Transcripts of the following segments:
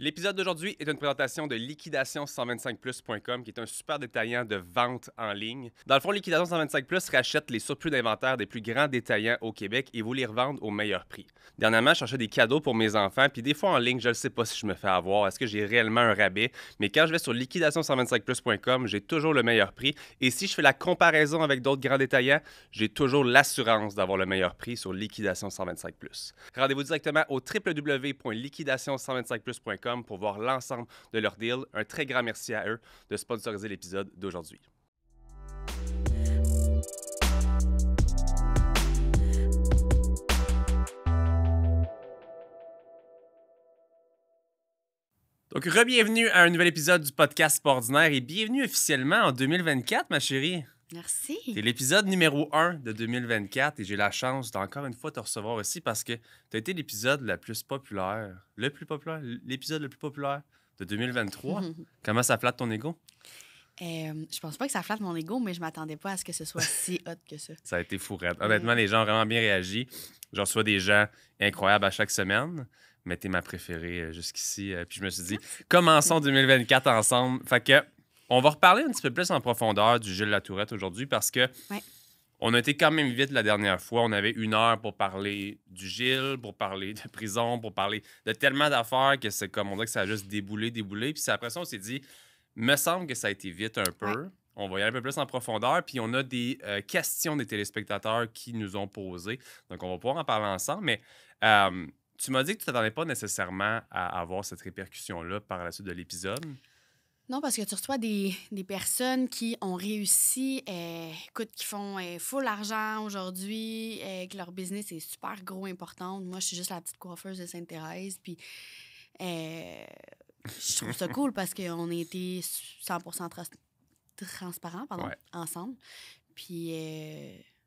L'épisode d'aujourd'hui est une présentation de liquidation125plus.com, qui est un super détaillant de vente en ligne. Dans le fond, Liquidation 125 Plus rachète les surplus d'inventaire des plus grands détaillants au Québec et vous les revendent au meilleur prix. Dernièrement, je cherchais des cadeaux pour mes enfants, puis des fois en ligne, je ne sais pas si je me fais avoir, est-ce que j'ai réellement un rabais, mais quand je vais sur liquidation125plus.com, j'ai toujours le meilleur prix. Et si je fais la comparaison avec d'autres grands détaillants, j'ai toujours l'assurance d'avoir le meilleur prix sur Liquidation 125 Plus. Rendez-vous directement au www.liquidation125plus.com pour voir l'ensemble de leur deal. Un très grand merci à eux de sponsoriser l'épisode d'aujourd'hui. Donc, re-bienvenue à un nouvel épisode du podcast Sport Ordinaire et bienvenue officiellement en 2024, ma chérie. Merci. C'est l'épisode numéro 1 de 2024 et j'ai la chance d'encore une fois te recevoir aussi parce que tu as été l'épisode le plus populaire, l'épisode le plus populaire de 2023. Comment ça flatte ton ego? Je pense pas que ça flatte mon ego, mais je m'attendais pas à ce que ce soit si hot que ça. Ça a été fourette. Honnêtement, les gens ont vraiment bien réagi. Je reçois des gens incroyables à chaque semaine, mais t'es ma préférée jusqu'ici. Puis je me suis dit, commençons 2024 ensemble. Fait que on va reparler un petit peu plus en profondeur du Gilles Latourette aujourd'hui parce que on a été quand même vite la dernière fois. On avait 1 heure pour parler du Gilles, pour parler de prison, pour parler de tellement d'affaires que c'est comme on dirait que ça a juste déboulé. Puis c'est après ça, on s'est dit, me semble que ça a été vite un peu. Ouais. On va y aller un peu plus en profondeur. Puis on a des questions des téléspectateurs qui nous ont posées. Donc on va pouvoir en parler ensemble. Mais tu m'as dit que tu t'attendais pas nécessairement à avoir cette répercussion-là par la suite de l'épisode. Non, parce que tu reçois des personnes qui ont réussi, écoute, qui font full argent aujourd'hui, que leur business est super gros, important. Moi, je suis juste la petite coiffeuse de Sainte-Thérèse. Puis je trouve ça cool parce qu'on a été 100% transparents ensemble. Puis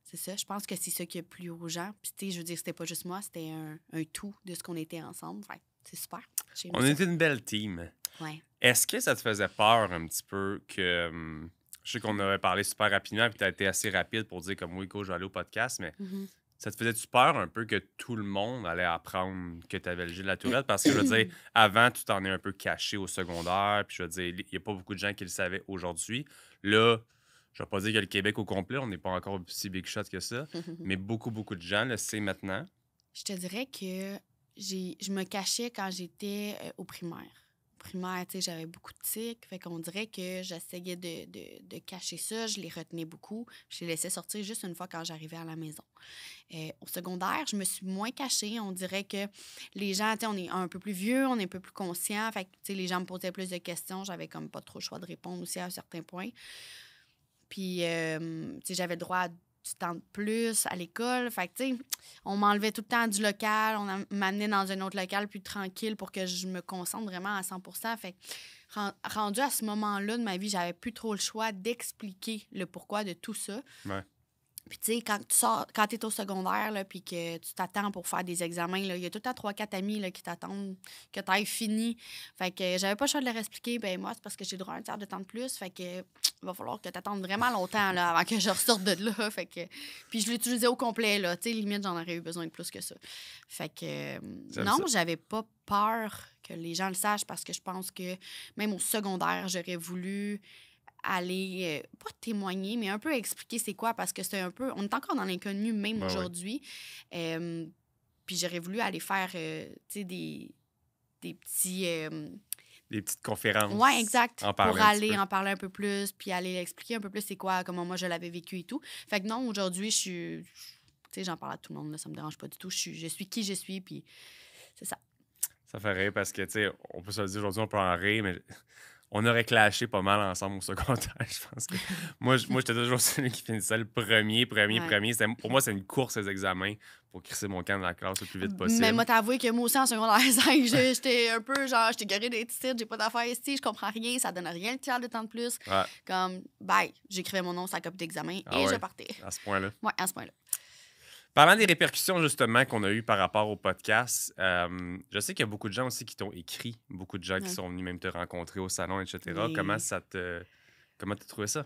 c'est ça, je pense que c'est ça qui a plu aux gens. Puis tu sais, je veux dire, c'était pas juste moi, c'était un tout de ce qu'on était ensemble. Fait, c'est super. On était une belle team. Ouais. Est-ce que ça te faisait peur un petit peu que... je sais qu'on avait parlé super rapidement puis tu as été assez rapide pour dire comme oui, go, je vais aller au podcast, mais ça te faisait-tu peur un peu que tout le monde allait apprendre que tu avais le Gilles Latourette? Parce que je veux dire, avant, tu t'en es un peu caché au secondaire, puis je veux dire, il n'y a pas beaucoup de gens qui le savaient aujourd'hui. Là, je ne vais pas dire que le Québec au complet, on n'est pas encore aussi big shot que ça, mais beaucoup, beaucoup de gens le savent maintenant. Je te dirais que je me cachais quand j'étais au primaire. Primaire, tu sais, j'avais beaucoup de tics. Fait qu'on dirait que j'essayais de cacher ça. Je les retenais beaucoup. Je les laissais sortir juste une fois quand j'arrivais à la maison. Au secondaire, je me suis moins cachée. On dirait que les gens, tu sais, on est un peu plus vieux, on est un peu plus conscient. Fait que, tu sais, les gens me posaient plus de questions. J'avais comme pas trop le choix de répondre aussi à un certain point. Puis, tu sais, j'avais le droit à du temps de plus à l'école. Fait que, tu sais, on m'enlevait tout le temps du local. On m'amenait dans un autre local plus tranquille pour que je me concentre vraiment à 100%. Fait que, rendu à ce moment-là de ma vie, j'avais plus trop le choix d'expliquer le pourquoi de tout ça. Ouais. Puis, tu sais, quand tu es au secondaire, là, puis que tu t'attends pour faire des examens, il y a tout le temps 3-4 amis là, qui t'attendent que tu ailles fini. Fait que j'avais pas le choix de leur expliquer. Ben moi, c'est parce que j'ai droit à un tiers de temps de plus. Fait que il va falloir que tu attendes vraiment longtemps là, avant que je ressorte de là. Fait que, puis je l'utilisais au complet. Là. Tu sais, limite, j'en aurais eu besoin de plus que ça. Fait que non, j'avais pas peur que les gens le sachent parce que je pense que même au secondaire, j'aurais voulu aller, pas témoigner, mais un peu expliquer c'est quoi, parce que c'est un peu... On est encore dans l'inconnu, même aujourd'hui. Puis j'aurais voulu aller faire, tu sais, des petits... des petites conférences. Oui, exact. Pour aller en parler un peu plus, puis aller expliquer un peu plus c'est quoi, comment moi je l'avais vécu et tout. Fait que non, aujourd'hui, je suis... Tu sais, j'en parle à tout le monde, là, ça me dérange pas du tout. Je suis qui je suis, puis c'est ça. Ça fait rire parce que, tu sais, on peut se le dire aujourd'hui, on peut en rire, mais on aurait clashé pas mal ensemble au secondaire, je pense. Que... moi, j'étais toujours celui qui finissait le premier. Pour moi, c'est une course aux examens pour crisser mon camp de la classe le plus vite possible. Mais moi, t'avouer que moi aussi, en secondaire 5, j'étais un peu genre, j'étais garée des titres, j'ai pas d'affaires ici, je comprends rien, ça donne rien le tiers de temps de plus. Ouais. Comme, bye, j'écrivais mon nom sur la copie d'examen je partais. À ce point-là. Oui, à ce point-là. Parlant des répercussions, justement, qu'on a eues par rapport au podcast, je sais qu'il y a beaucoup de gens aussi qui t'ont écrit, beaucoup de gens qui sont venus même te rencontrer au salon, etc. Oui. Comment t'as trouvé ça?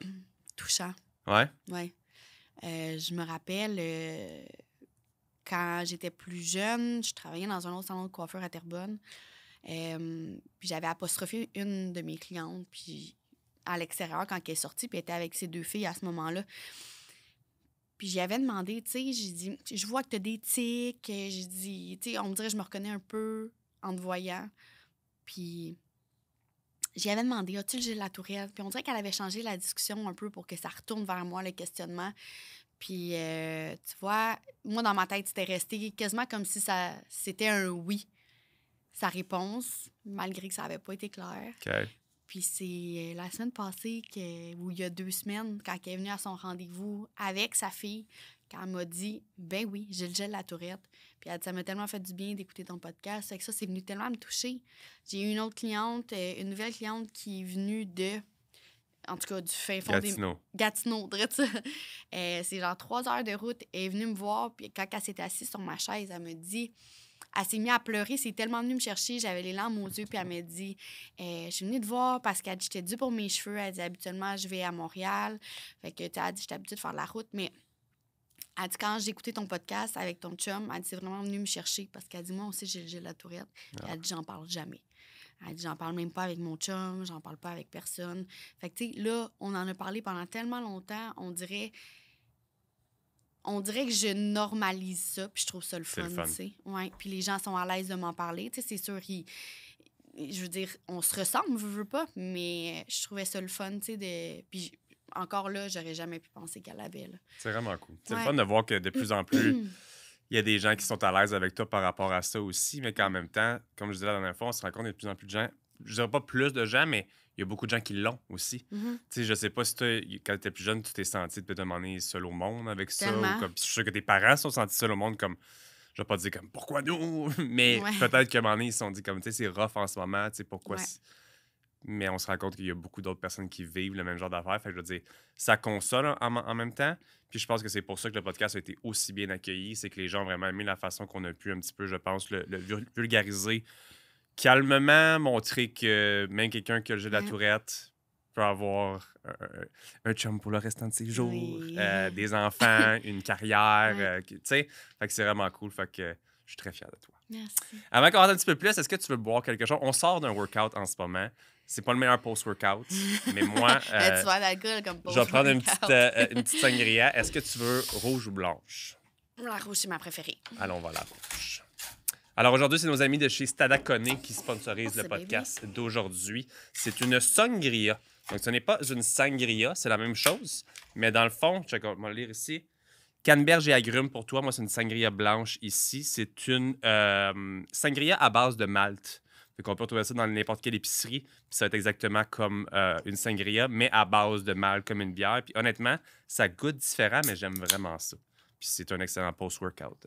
Touchant. Ouais? Oui. Je me rappelle, quand j'étais plus jeune, je travaillais dans un autre salon de coiffure à Terrebonne. Puis j'avais apostrophé une de mes clientes, puis à l'extérieur, quand elle est sortie, puis elle était avec ses 2 filles à ce moment-là. Puis j'y avais demandé, tu sais, j'ai dit, je vois que tu as des tics. J'ai dit, tu sais, on me dirait, je me reconnais un peu en te voyant. Puis j'y avais demandé, as-tu le gel de la tourette? Puis on dirait qu'elle avait changé la discussion un peu pour que ça retourne vers moi, le questionnement. Puis, tu vois, moi, dans ma tête, c'était resté quasiment comme si c'était un oui, sa réponse, malgré que ça n'avait pas été clair. OK. Puis c'est la semaine passée, ou il y a 2 semaines, quand elle est venue à son rendez-vous avec sa fille, qu'elle m'a dit « Ben oui, j'ai le gel de la tourette. » Puis elle dit « Ça m'a tellement fait du bien d'écouter ton podcast. » Fait que ça, c'est venu tellement me toucher. J'ai eu une autre cliente, une nouvelle cliente qui est venue en tout cas, du fin fond Gatineau, drette ça. C'est genre 3 heures de route. Elle est venue me voir, puis quand elle s'est assise sur ma chaise, elle me dit... Elle s'est mise à pleurer, c'est tellement venue me chercher, j'avais les larmes aux yeux, puis elle m'a dit je suis venue te voir parce qu'elle dit j'étais due pour mes cheveux. Elle dit habituellement, je vais à Montréal. Fait que, tu as dit, j'étais habituée de faire de la route, mais elle dit quand j'ai écouté ton podcast avec ton chum, elle dit c'est vraiment venu me chercher parce qu'elle dit moi aussi, j'ai la tourette. Puis elle dit j'en parle jamais. Elle dit, j'en parle même pas avec mon chum, j'en parle pas avec personne. Fait que, tu sais, là, on en a parlé pendant tellement longtemps, on dirait que je normalise ça, puis je trouve ça le fun, tu sais. Ouais, puis les gens sont à l'aise de m'en parler. Tu sais, c'est sûr, je veux dire, on se ressemble, je veux pas, mais je trouvais ça le fun, tu sais, Puis encore là, j'aurais jamais pu penser qu'elle avait, là. C'est vraiment cool. C'est le fun de voir que de plus en plus, il y a des gens qui sont à l'aise avec toi par rapport à ça aussi, mais qu'en même temps, comme je disais la dernière fois, on se rend compte qu'il y a de plus en plus de gens, je dirais pas plus de gens, mais il y a beaucoup de gens qui l'ont aussi. Tu sais, je sais pas si toi, quand tu étais plus jeune, tu t'es senti de te demander seul au monde avec ça. Ou comme, je suis sûr que tes parents se sont sentis seuls au monde comme, je vais pas dire comme, pourquoi nous? Mais peut-être qu'à un moment donné, ils se sont dit comme, tu sais, c'est rough en ce moment, tu sais, pourquoi? Mais on se rend compte qu'il y a beaucoup d'autres personnes qui vivent le même genre d'affaires. Fait que je veux dire, ça console en même temps. Puis je pense que c'est pour ça que le podcast a été aussi bien accueilli. C'est que les gens ont vraiment aimé la façon qu'on a pu un petit peu, je pense, le vulgariser. Calmement montrer que même quelqu'un qui a le jeu de la tourette peut avoir un chum pour le restant de ses jours, des enfants, une carrière, tu sais. Fait que c'est vraiment cool. Fait que je suis très fier de toi. Merci. Avant qu'on rentre un petit peu plus, est-ce que tu veux boire quelque chose? On sort d'un workout en ce moment. C'est pas le meilleur post-workout, mais moi... tu vas d'alcool comme post-workout. Je vais prendre une petite sangria. Est-ce que tu veux rouge ou blanche? La rouge, c'est ma préférée. Allons, on va la rouge. Alors aujourd'hui, c'est nos amis de chez Stadacone qui sponsorisent le podcast d'aujourd'hui. C'est une sangria. Donc ce n'est pas une sangria, c'est la même chose. Mais dans le fond, je vais le lire ici. Canneberge et agrumes pour toi. Moi, c'est une sangria blanche ici. C'est une sangria à base de malt. Fait qu'on peut retrouver ça dans n'importe quelle épicerie. Puis ça va être exactement comme une sangria, mais à base de malt, comme une bière. Puis honnêtement, ça goûte différent, mais j'aime vraiment ça. Puis c'est un excellent post-workout.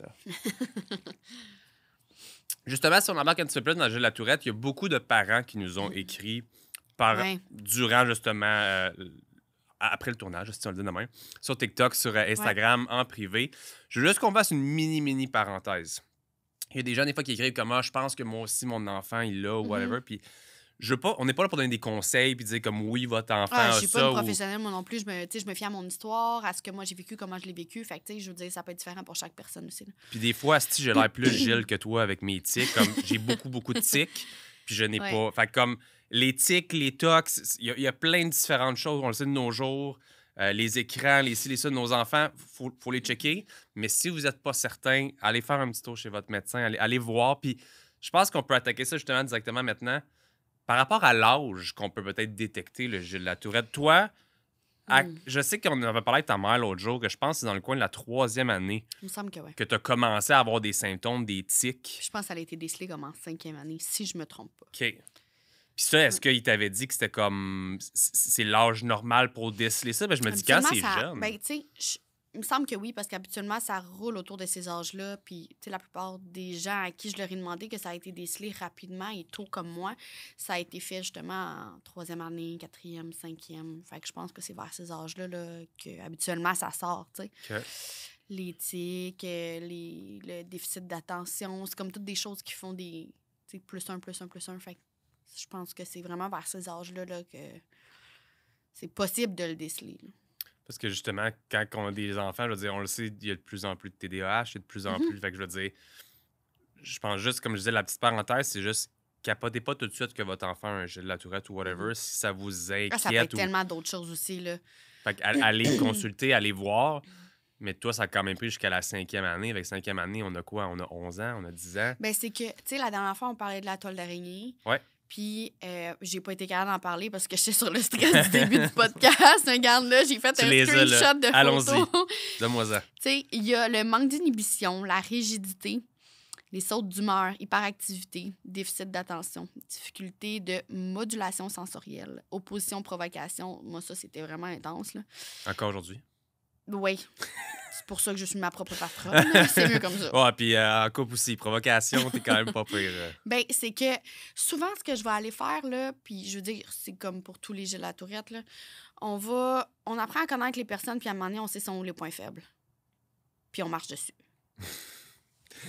Justement, si on embarque un petit peu plus dans le jeu de la tourette, il y a beaucoup de parents qui nous ont écrit durant, justement, après le tournage, si on le dit de même, sur TikTok, sur Instagram, en privé. Je veux juste qu'on fasse une mini parenthèse. Il y a des gens, des fois, qui écrivent comme « je pense que moi aussi, mon enfant, il l'a » ou whatever. Puis on n'est pas là pour donner des conseils puis dire comme oui, votre enfant a ça. Je suis pas une professionnelle, moi non plus. Je me fie à mon histoire, à ce que moi j'ai vécu, comment je l'ai vécu. Fait que, tu sais, je veux dire, ça peut être différent pour chaque personne aussi. Là. Puis des fois, si j'ai l'air plus Gilles que toi avec mes tics, comme j'ai beaucoup de tics, puis je n'ai pas. Fait que comme les tics, les tocs, il y a plein de différentes choses. On le sait de nos jours. Les écrans, les ci, les ça de nos enfants, faut les checker. Mais si vous n'êtes pas certain, allez faire un petit tour chez votre médecin, allez voir. Puis je pense qu'on peut attaquer ça justement directement maintenant. Par rapport à l'âge qu'on peut peut-être détecter le Gilles de la Tourette, toi, je sais qu'on avait parlé avec ta mère l'autre jour, que je pense que c'est dans le coin de la 3e année Il me semble que oui. que tu as commencé à avoir des symptômes, des tics. Je pense qu'elle a été décelée comme en 5e année, si je me trompe pas. OK. Puis ça, est-ce qu'il t'avait dit que c'était comme... C'est l'âge normal pour déceler ça? Ben, je me dis, quand c'est jeune... Ben, tu sais, il me semble que oui, parce qu'habituellement, ça roule autour de ces âges-là. Puis, tu sais, la plupart des gens à qui je leur ai demandé que ça a été décelé rapidement et tôt comme moi, ça a été fait justement en 3e année, 4e, 5e. Fait que je pense que c'est vers ces âges-là là, qu'habituellement, ça sort, tu sais. OK. Les tics, le déficit d'attention, c'est comme toutes des choses qui font des, tu sais, plus un. Fait que je pense que c'est vraiment vers ces âges-là là, que c'est possible de le déceler, là. Parce que justement, quand on a des enfants, je veux dire, on le sait, il y a de plus en plus de TDAH, il y a de plus en plus. Fait que je veux dire, je pense juste, comme je disais, la petite parenthèse, c'est juste, capotez pas tout de suite que votre enfant a un gel de la tourette ou whatever si ça vous Ça peut être inquiète. tellement d'autres choses aussi, là. Fait allez consulter, allez voir. Mais toi, ça a quand même pris jusqu'à la 5e année. Avec 5e année, on a quoi? On a 11 ans, on a 10 ans. Ben, c'est que, tu sais, la dernière fois, on parlait de la toile d'araignée. Ouais. Puis, j'ai pas été capable d'en parler parce que j'étais sur le stress du début du podcast. Regarde, là, j'ai fait un screenshot de Allons-y. photos. Donne-moi ça. Tu sais, il y a le manque d'inhibition, la rigidité, les sautes d'humeur, hyperactivité, déficit d'attention, difficulté de modulation sensorielle, opposition-provocation. Moi, ça, c'était vraiment intense, là. Encore aujourd'hui? Oui. C'est pour ça que je suis ma propre patronne. C'est mieux comme ça. Ouais, puis en couple aussi, provocation, t'es quand même pas pire. Ben, c'est que souvent, ce que je vais aller faire, là, puis je veux dire, c'est comme pour tous les jeux de la tourette, là, on apprend à connaître les personnes, puis à un moment donné, on sait sont où les points faibles. Puis on marche dessus.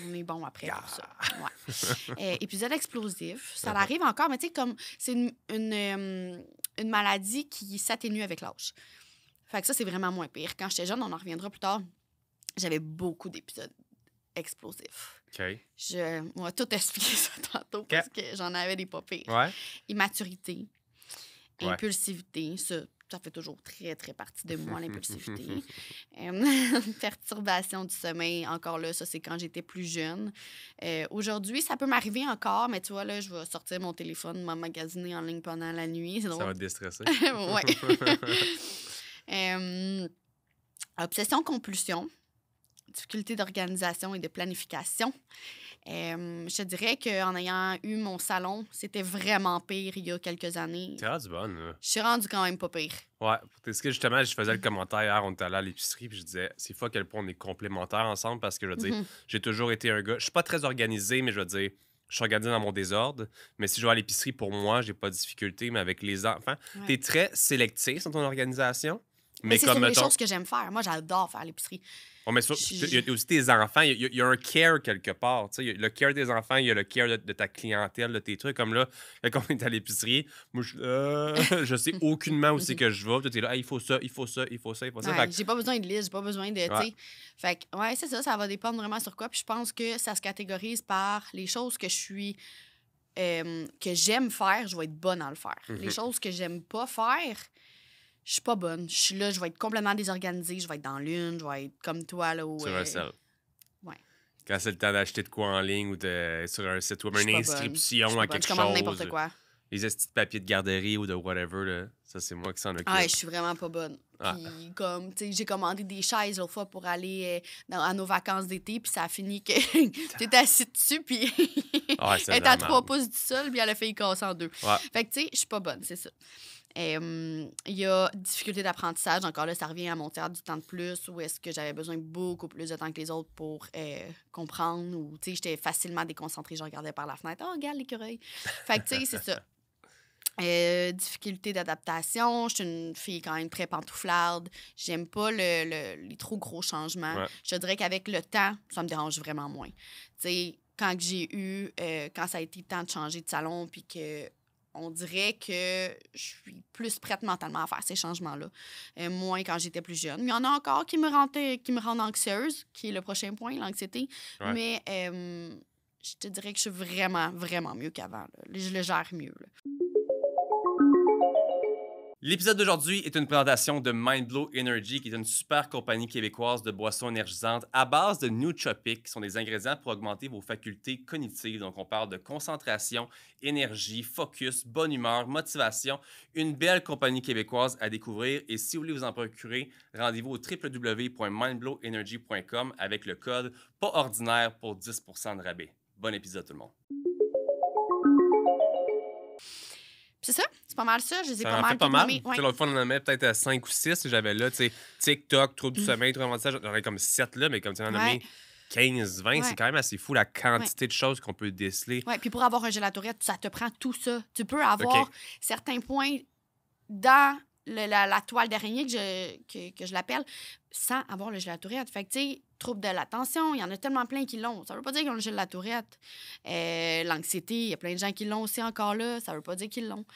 On est bon après pour ça. Ouais. Épisode explosif, ça arrive encore, mais tu sais, comme c'est une maladie qui s'atténue avec l'âge. Fait que ça, c'est vraiment moins pire. Quand j'étais jeune, on en reviendra plus tard, j'avais beaucoup d'épisodes explosifs. OK. On va tout expliquer ça tantôt parce que j'en avais des pas pires. Ouais. Immaturité, impulsivité, ça fait toujours très, très partie de moi, l'impulsivité. Perturbation du sommeil, encore là, ça, c'est quand j'étais plus jeune. Aujourd'hui, ça peut m'arriver encore, mais tu vois, là, je vais sortir mon téléphone, m'emmagasiner en ligne pendant la nuit. C'est drôle. Ça va te déstresser. Oui. Obsession-compulsion, difficulté d'organisation et de planification. Je te dirais qu'en ayant eu mon salon, c'était vraiment pire il y a quelques années. T'es rendu bonne, là. Je suis rendue quand même pas pire. Ouais, parce que justement, je faisais le commentaire hier, on était allé à l'épicerie, puis je disais, c'est fou à quel point on est complémentaires ensemble, parce que je veux dire, j'ai toujours été un gars, je suis pas très organisé, mais je veux dire, je suis organisé dans mon désordre, mais si je vais à l'épicerie, pour moi, j'ai pas de difficulté, mais avec les enfants, t'es très sélectif dans ton organisation. Mais c'est comme les choses que j'aime faire. Moi, j'adore faire l'épicerie. Mais il y a aussi tes enfants. Il y a un care quelque part. Il y a le care des enfants, il y a le care de ta clientèle, de tes trucs. Comme là, quand on est à l'épicerie, moi, je sais aucunement où c'est que je vais. Tu es là, il faut ça, il faut ça, il faut ça, il faut ça. J'ai pas besoin de liste, j'ai pas besoin de. Fait que, ouais, c'est ça va dépendre vraiment sur quoi. Puis je pense que ça se catégorise par les choses que je suis. Que j'aime faire, je vais être bonne à le faire. Les choses que j'aime pas faire, je suis pas bonne. Je suis là, je vais être complètement désorganisée, je vais être dans l'une, je vais être comme toi. Là, sur un sel. Ouais. Quand c'est le temps d'acheter de quoi en ligne ou sur un site web, une inscription à quelque chose. Je commande n'importe quoi. Les petits papiers de garderie ou de whatever, là, ça, c'est moi qui s'en occupe. Ah, je suis vraiment pas bonne. Puis, comme, tu sais, j'ai commandé des chaises l'autre fois pour aller à nos vacances d'été, puis ça a fini que tu étais assis dessus, puis elle était à 3 pouces du sol, puis elle a fait y casser en 2. Ouais. Fait que, tu sais, je suis pas bonne, c'est ça. Il y a difficulté d'apprentissage. Encore là, ça revient à mon théâtre du temps de plus, où est-ce que j'avais besoin de beaucoup plus de temps que les autres pour comprendre, ou, tu sais, j'étais facilement déconcentrée, je regardais par la fenêtre. Oh, regarde l'écureuil. Fait que, tu sais, c'est ça. Difficulté d'adaptation. Je suis une fille quand même très pantouflarde. J'aime pas les trop gros changements. Ouais. Je te dirais qu'avec le temps, ça me dérange vraiment moins. Tu sais, quand ça a été le temps de changer de salon, puis que on dirait que je suis plus prête mentalement à faire ces changements-là. Moins quand j'étais plus jeune. Mais il y en a encore qui me rendent anxieuse, qui est le prochain point, l'anxiété. Ouais. Mais je te dirais que je suis vraiment, vraiment mieux qu'avant. Là. Je le gère mieux. Là. L'épisode d'aujourd'hui est une présentation de Mindblow Energy, qui est une super compagnie québécoise de boissons énergisantes à base de nootropics, qui sont des ingrédients pour augmenter vos facultés cognitives. Donc, on parle de concentration, énergie, focus, bonne humeur, motivation. Une belle compagnie québécoise à découvrir. Et si vous voulez vous en procurer, rendez-vous au www.mindblowenergy.com avec le code PASORDINAIRE pour 10% de rabais. Bon épisode, tout le monde. C'est ça? C'est pas mal ça. Je les ai Ça pas en mal. fait pas mal. Ouais. L'autre fois, on en avait peut-être 5 ou 6. J'avais là, tu sais, TikTok, trouble du sommeil, trouble d'apprentissage. J'en avais comme 7 là, mais comme tu en as nommé 15, 20, c'est quand même assez fou la quantité de choses qu'on peut déceler. Oui, puis pour avoir un gel à la tourette, ça te prend tout ça. Tu peux avoir certains points dans la toile d'araignée que je l'appelle sans avoir le gel à la tourette. Fait que, tu sais, trouble de l'attention, il y en a tellement plein qui l'ont. Ça veut pas dire qu'ils ont le gel à la tourette. L'anxiété, il y a plein de gens qui l'ont aussi encore là. Ça veut pas dire qu'ils l'ont.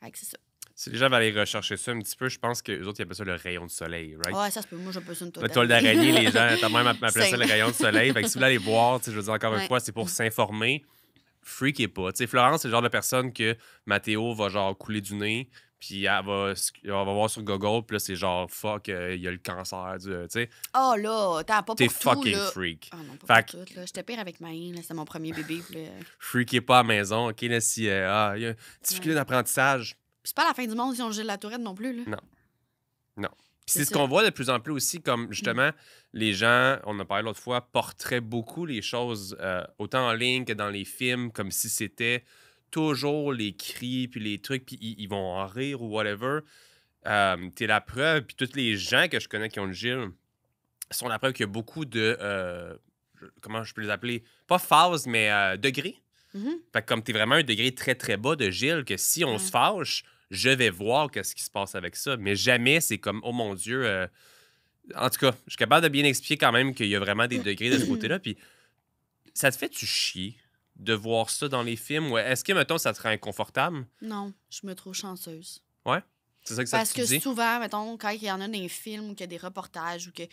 Fait que c'est ça. Si les gens veulent aller rechercher ça un petit peu, je pense qu'eux autres, ils appellent ça le rayon de soleil, right? Ouais, ça se peut. Moi, j'appelle ça une La toile d'araignée, les gens, t'as même appelé ça le rayon de soleil. Fait que si vous voulez aller voir, je veux dire, encore une fois, c'est pour s'informer. freakez pas. Tu sais, Florence, c'est le genre de personne que Mathéo va genre couler du nez, puis elle va voir sur Google, puis là, c'est genre, fuck, il y a le cancer, tu sais. Oh là, t'as pas T'es pour tout, fucking là. freak. Ah non, pas Fait pour tout, là. J'étais pire avec Maïn, là. C'était mon premier bébé, puis là... freakez pas à la maison, OK? Là, si il y a une difficulté Ouais. d'apprentissage, Puis c'est pas la fin du monde si on Gilles la Tourette non plus, là. non. Non. Puis C'est c'est ce ça. qu'on voit de plus en plus aussi, comme justement, les gens, on a parlé l'autre fois, porteraient beaucoup les choses, autant en ligne que dans les films, comme si c'était toujours les cris, puis les trucs, puis ils vont en rire ou whatever. T'es la preuve, puis tous les gens que je connais qui ont le Gilles sont la preuve qu'il y a beaucoup de, comment je peux les appeler? Pas phases, mais degrés. Mhm. Fait que comme t'es vraiment un degré très très bas de Gilles, que si on Ouais. se fâche, je vais voir qu'est-ce qui se passe avec ça. Mais jamais c'est comme, oh mon Dieu. En tout cas, je suis capable de bien expliquer quand même qu'il y a vraiment des degrés de ce côté-là. Puis ça te fait-tu chier de voir ça dans les films? Ou est-ce que, mettons, ça te rend inconfortable? Non, je me trouve chanceuse. Ouais? C'est ça que ça Parce te que dit? souvent, mettons, quand il y en a des films ou qu'il y a des reportages ou que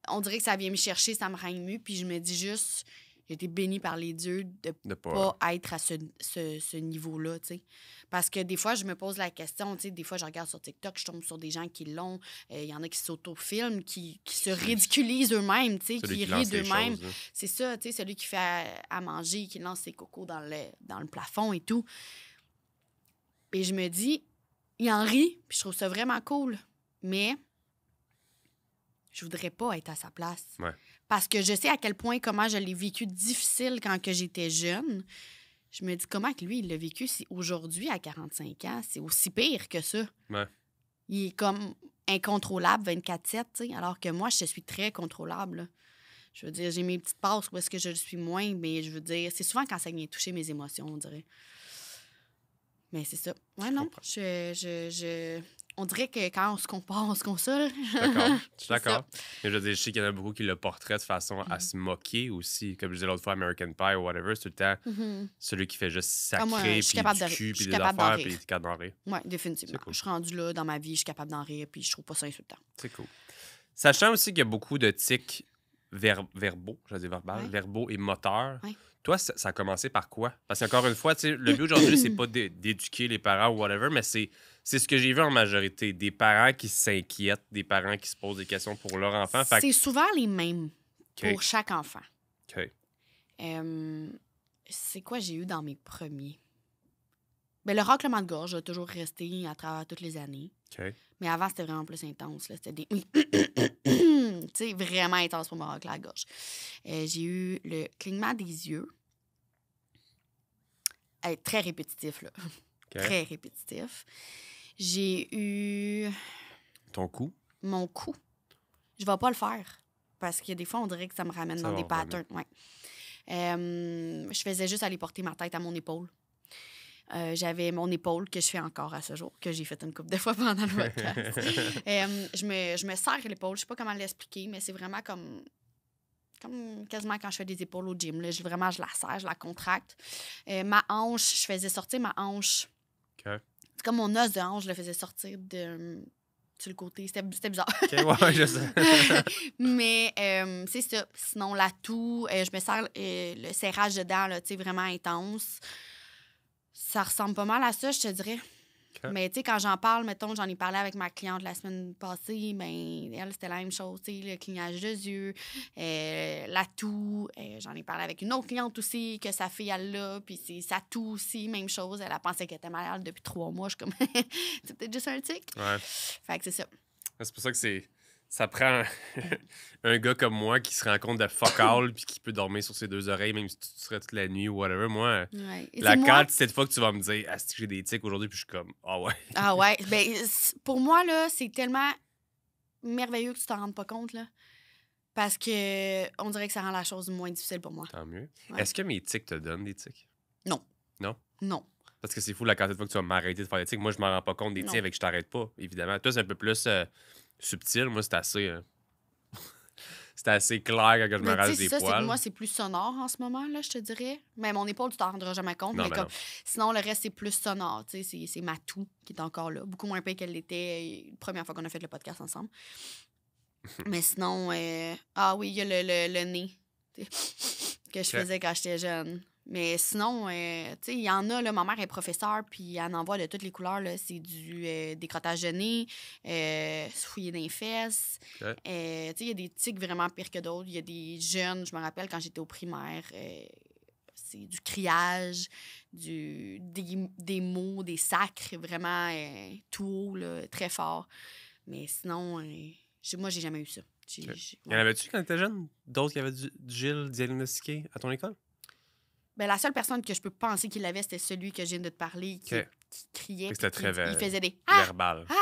on dirait que ça vient me chercher, ça me rend émue, puis je me dis juste, j'ai été bénie par les dieux de De pas. pas être à ce niveau-là, tu sais. Parce que des fois, je me pose la question, tu sais, des fois, je regarde sur TikTok, je tombe sur des gens qui l'ont, il y en a qui s'autofilment, qui se ridiculisent eux-mêmes, tu sais, Celui qui qui rient lance les d'eux-mêmes. choses, là. C'est ça, tu sais, celui qui fait à manger, qui lance ses cocos dans le plafond et tout. Et je me dis, il en rit, puis je trouve ça vraiment cool. Mais je voudrais pas être à sa place. Ouais. Parce que je sais à quel point, comment je l'ai vécu difficile quand que j'étais jeune. Je me dis, comment que lui, il l'a vécu si aujourd'hui, à 45 ans, c'est aussi pire que ça. Ouais. Il est comme incontrôlable 24/7, tu sais, alors que moi, je suis très contrôlable, là. Je veux dire, j'ai mes petites passes où est-ce que je le suis moins, mais je veux dire, c'est souvent quand ça vient toucher mes émotions, on dirait. Mais c'est ça. Ouais, non, comprends. on dirait que quand on se compare, on se console. D'accord. Je suis C'est d'accord. Mais je veux dire, je sais qu'il y en a beaucoup qui le portraient de façon à se moquer aussi. Comme je disais l'autre fois, American Pie ou whatever, c'est tout le temps Mhm. celui qui fait juste Ah, moi, sacrer, je suis puis capable du de rire. cul, Je puis suis des capable d'en affaires, rire. puis t'es capable d'en rire. Oui, définitivement. C'est cool. Je suis rendue là dans ma vie, je suis capable d'en rire, puis je trouve pas ça insultant. C'est cool. Sachant aussi qu'il y a beaucoup de tics verbaux, je vais dire verbal, Ouais. verbaux et moteurs. Ouais. Toi, ça a commencé par quoi? Parce qu'encore une fois, tu sais, le but aujourd'hui, c'est pas d'éduquer les parents ou whatever, mais c'est ce que j'ai vu en majorité. Des parents qui s'inquiètent, des parents qui se posent des questions pour leur enfant. Fait que- C'est souvent les mêmes OK. pour chaque enfant. OK. C'est quoi j'ai eu dans mes premiers? Ben, le raclement de gorge a toujours resté à travers toutes les années. OK. Mais avant, c'était vraiment plus intense. Là. C'était des... tu sais, vraiment intense pour me racler la gorge. J'ai eu le clignement des yeux. Très répétitif, là. OK. Très répétitif. J'ai eu Ton cou? mon cou. Je vais pas le faire. Parce que des fois, on dirait que ça me ramène Ça dans va des revenir. patterns. Ouais. Je faisais juste aller porter ma tête à mon épaule. J'avais mon épaule que je fais encore à ce jour, que j'ai fait une couple de fois pendant le podcast. Je me serre l'épaule. Je sais pas comment l'expliquer, mais c'est vraiment comme quasiment quand je fais des épaules au gym. Là, vraiment, je la serre, je la contracte. Ma hanche, je faisais sortir ma hanche. OK. C'est comme mon os de hanche, je le faisais sortir sur le côté. C'était bizarre. OK, ouais, je sais. Mais c'est ça. Sinon, la toux, je me serre le serrage de dents, là, tu sais, vraiment intense. Ça ressemble pas mal à ça, je te dirais. OK. Mais tu sais, quand j'en parle, mettons, j'en ai parlé avec ma cliente la semaine passée, ben elle, c'était la même chose, tu sais, le clignage de yeux, la toux. J'en ai parlé avec une autre cliente aussi, que sa fille, elle l'a, puis c'est sa toux aussi, même chose. Elle a pensé qu'elle était malade depuis 3 mois. Je suis comme, c'est peut-être juste un tic. Ouais. Fait que c'est ça. C'est pour ça que ça prend un gars comme moi qui se rend compte de fuck all puis qui peut dormir sur ses 2 oreilles, même si tu serais toute la nuit ou whatever. Moi, Ouais. Et la c'est moi- quantité de fois que tu vas me dire, ah, c'est que j'ai des tics aujourd'hui, puis je suis comme, ah ouais. Ah ouais. Ben, pour moi, là, c'est tellement merveilleux que tu t'en rendes pas compte, là. Parce que on dirait que ça rend la chose moins difficile pour moi. Tant mieux. Ouais. Est-ce que mes tics te donnent des tics? Non. Non? Non. Parce que c'est fou la quantité de fois que tu vas m'arrêter de faire des tics. Moi, je m'en rends pas compte des Non. tics avec que je t'arrête pas, évidemment. Toi, c'est un peu plus subtil. Moi, c'est assez. C'est assez clair quand je me Mais tu rase sais, des ça, c'est que poils. moi, c'est plus sonore en ce moment, là, je te dirais. Mais mon épaule, tu t'en rendras jamais compte. Non, mais ben comme... non. Sinon, le reste, c'est plus sonore. Tu sais, c'est ma toux qui est encore là. Beaucoup moins pire qu'elle l'était la première fois qu'on a fait le podcast ensemble. Mais sinon, ah oui, il y a le nez tu sais, que je Ok. faisais quand j'étais jeune. Mais sinon, tu sais, il y en a, là, ma mère est professeure, puis elle en voit de toutes les couleurs, là. C'est du décrottage de nez, se fouiller dans les fesses. OK. Tu sais, il y a des tics vraiment pires que d'autres. Il y a des jeunes, je me rappelle quand j'étais au primaire, c'est du criage, des mots, des sacres vraiment tout haut, là, très fort. Mais sinon, moi, j'ai jamais eu ça. OK. Y en avait-tu quand t'étais jeune? D'autres qui avaient du Gilles diagnostiqué à ton école? Ben, la seule personne que je peux penser qu'il l'avait, c'était celui que je viens de te parler, qui criait. Fait que c'était puis très il faisait des Ah! verbal. Ah!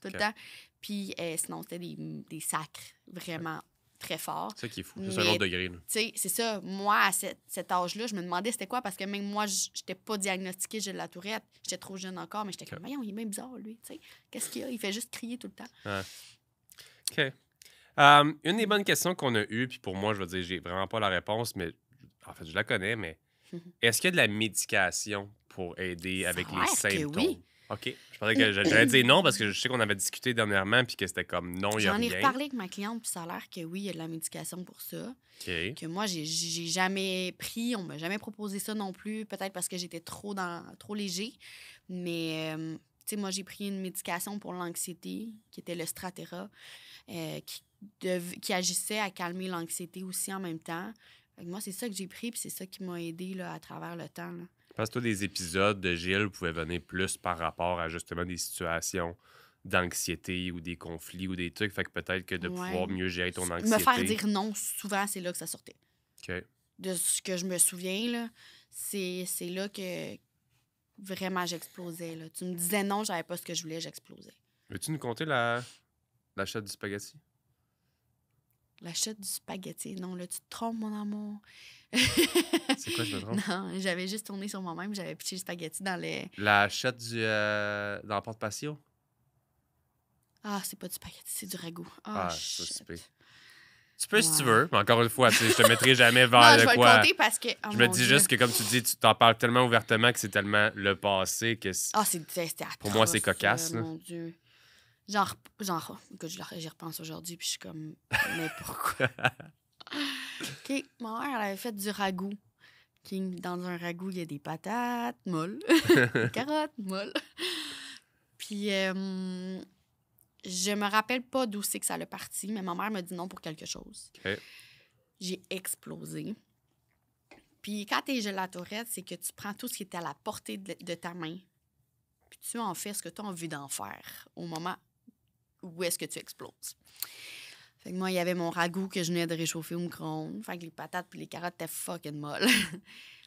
Tout OK. le temps. Puis sinon, c'était des sacres vraiment très forts. C'est ça qui est fou. Mais, C'est un autre degré. Là. Tu sais, c'est ça. Moi, à cet âge-là, je me demandais c'était quoi, parce que même moi, je n'étais pas diagnostiquée, j'ai de la tourette. J'étais trop jeune encore, mais j'étais comme, voyons, il est même bizarre, lui. Tu sais, qu'est-ce qu'il a? Il fait juste crier tout le temps. Ouais. OK. Une des bonnes questions qu'on a eues, puis pour moi, je veux dire, j'ai vraiment pas la réponse, mais en fait, je la connais, mais est-ce qu'il y a de la médication pour aider avec les symptômes? Que oui. OK. Je pensais que j'allais dire non parce que je sais qu'on avait discuté dernièrement puis que c'était comme non, il y a J'en ai rien. reparlé avec ma cliente, puis ça a l'air que oui, il y a de la médication pour ça. OK. Que moi, j'ai jamais pris, on m'a jamais proposé ça non plus, peut-être parce que j'étais trop léger. Mais, tu sais, moi, j'ai pris une médication pour l'anxiété, qui était le Strattera, qui agissait à calmer l'anxiété aussi en même temps. Fait que moi, c'est ça que j'ai pris, puis c'est ça qui m'a aidé là, à travers le temps. Là. Parce que toi, des épisodes de Gilles pouvaient venir plus par rapport à justement des situations d'anxiété ou des conflits ou des trucs. Fait que peut-être que de pouvoir mieux gérer ton anxiété. Me faire dire non, souvent, c'est là que ça sortait. OK. De ce que je me souviens, là, c'est là que vraiment j'explosais. Là. Tu me disais non, j'avais pas ce que je voulais, j'explosais. Veux-tu nous conter l'achat du spaghetti? L'achat du spaghetti. Non, là, tu te trompes, mon amour. C'est quoi, je me trompe? Non, j'avais juste tourné sur moi-même, j'avais pitché le spaghetti dans les... L'achat dans le porte-patio? Ah, c'est pas du spaghetti, c'est du ragoût. Ah, ça, shit. c'est pire. Tu peux si tu veux, mais encore une fois, tu sais, je te mettrai jamais vers Non, de je vais quoi. le compter parce que... oh Je me mon dis Dieu. juste que, comme tu dis, tu t'en parles tellement ouvertement que c'est tellement le passé que Ah, c'était atroce. pour moi, c'est cocasse. Là. Mon Dieu. Genre, écoute, j'y repense aujourd'hui, puis je suis comme, mais pourquoi? OK, ma mère, elle avait fait du ragoût. Dans un ragoût, il y a des patates molles, des carottes molles. Puis, je me rappelle pas d'où c'est que ça l'a parti, mais ma mère m'a dit non pour quelque chose. OK. J'ai explosé. Puis, quand t'es gelatorette, c'est que tu prends tout ce qui est à la portée de ta main, puis tu en fais ce que tu as envie d'en faire au moment où est-ce que tu exploses. Fait que moi, il y avait mon ragoût que je venais de réchauffer au micro-ondes. Fait que les patates puis les carottes étaient fucking molles.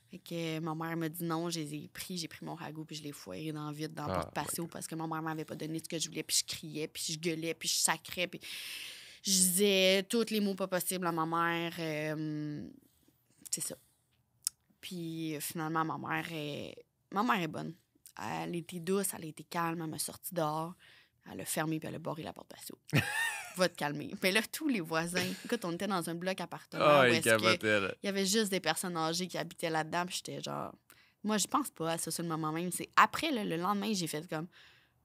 Fait que ma mère m'a dit non, j'ai pris mon ragoût puis je l'ai foiré dans le vide dans le porte-patio parce que ma mère m'avait pas donné ce que je voulais, puis je criais, puis je gueulais, puis je sacrais, puis je disais tous les mots pas possibles à ma mère. C'est ça. Puis finalement, ma mère est bonne. Elle était douce, elle a été calme, elle m'a sorti dehors. Elle a fermé puis elle a barré la porte patio. Va te calmer. Mais là, tous les voisins... Écoute, on était dans un bloc appartement où il y avait juste des personnes âgées qui habitaient là-dedans. Puis j'étais genre... Moi, je pense pas à ça sur le moment même. C'est après, là, le lendemain, j'ai fait comme...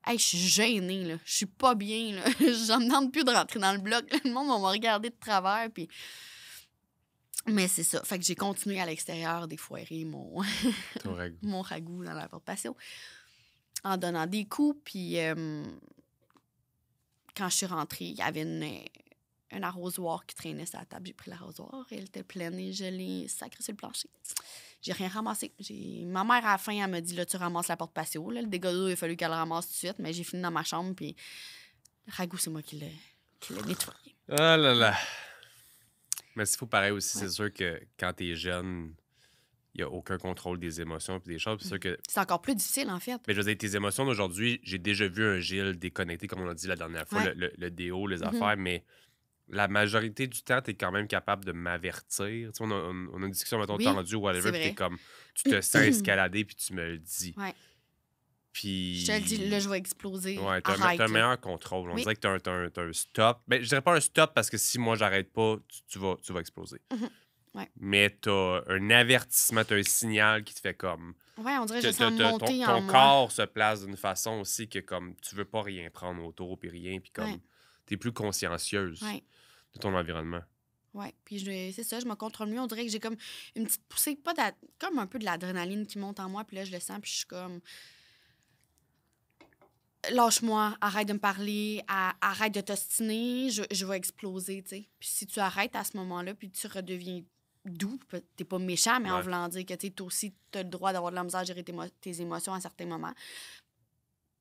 Hey, je suis gênée, là. Je suis pas bien, là. J'en me demande plus de rentrer dans le bloc. Le monde m'a regardé de travers, puis... Mais c'est ça. Fait que j'ai continué à l'extérieur d'effoirer mon ragoût dans la porte patio en donnant des coups. Puis quand je suis rentrée, il y avait un arrosoir qui traînait sur la table. J'ai pris l'arrosoir. Elle était pleine et je l'ai sacré sur le plancher. J'ai rien ramassé. Ma mère, à la fin, elle m'a dit, là, tu ramasses la porte patio. Là, le dégât d'eau, il a fallu qu'elle le ramasse tout de suite. Mais j'ai fini dans ma chambre. Puis le ragoût, c'est moi qui l'ai nettoyé. Oh là là. Mais s'il faut pareil aussi, c'est sûr que quand t'es jeune, il n'y a aucun contrôle des émotions et des choses. C'est sûr que... C'est encore plus difficile, en fait. Mais je veux dire, tes émotions d'aujourd'hui, j'ai déjà vu un Gilles déconnecté, comme on a dit la dernière fois, le déo, les affaires, mais la majorité du temps, t'es quand même capable de m'avertir. Tu sais, on a une discussion, mettons, tendu ou whatever, puis t'es comme, tu te sens escalader, puis tu me le dis. Ouais. Puis... Je te le dis, là, je vais exploser. Ouais, t'as un meilleur contrôle. On Oui. dirait que t'as un stop. Ben, je dirais pas un stop parce que si moi, j'arrête pas, tu vas exploser. Ouais. Mais t'as un avertissement, t'as un signal qui te fait comme... Ouais, on dirait que je sens monter en ton corps se place d'une façon aussi que comme tu veux pas rien prendre autour puis rien, puis comme t'es plus consciencieuse de ton environnement. Ouais. Puis c'est ça, je me contrôle mieux. On dirait que j'ai comme une petite poussée, comme un peu de l'adrénaline qui monte en moi. Puis là, je le sens, puis je suis comme... Lâche-moi, arrête de me parler, arrête de t'ostiner, je vais exploser, tu sais. Puis si tu arrêtes à ce moment-là, puis tu redeviens doux, t'es pas méchant, mais en Ouais. voulant dire que toi aussi, t'as le droit d'avoir de la misère à gérer tes émotions à certains moments,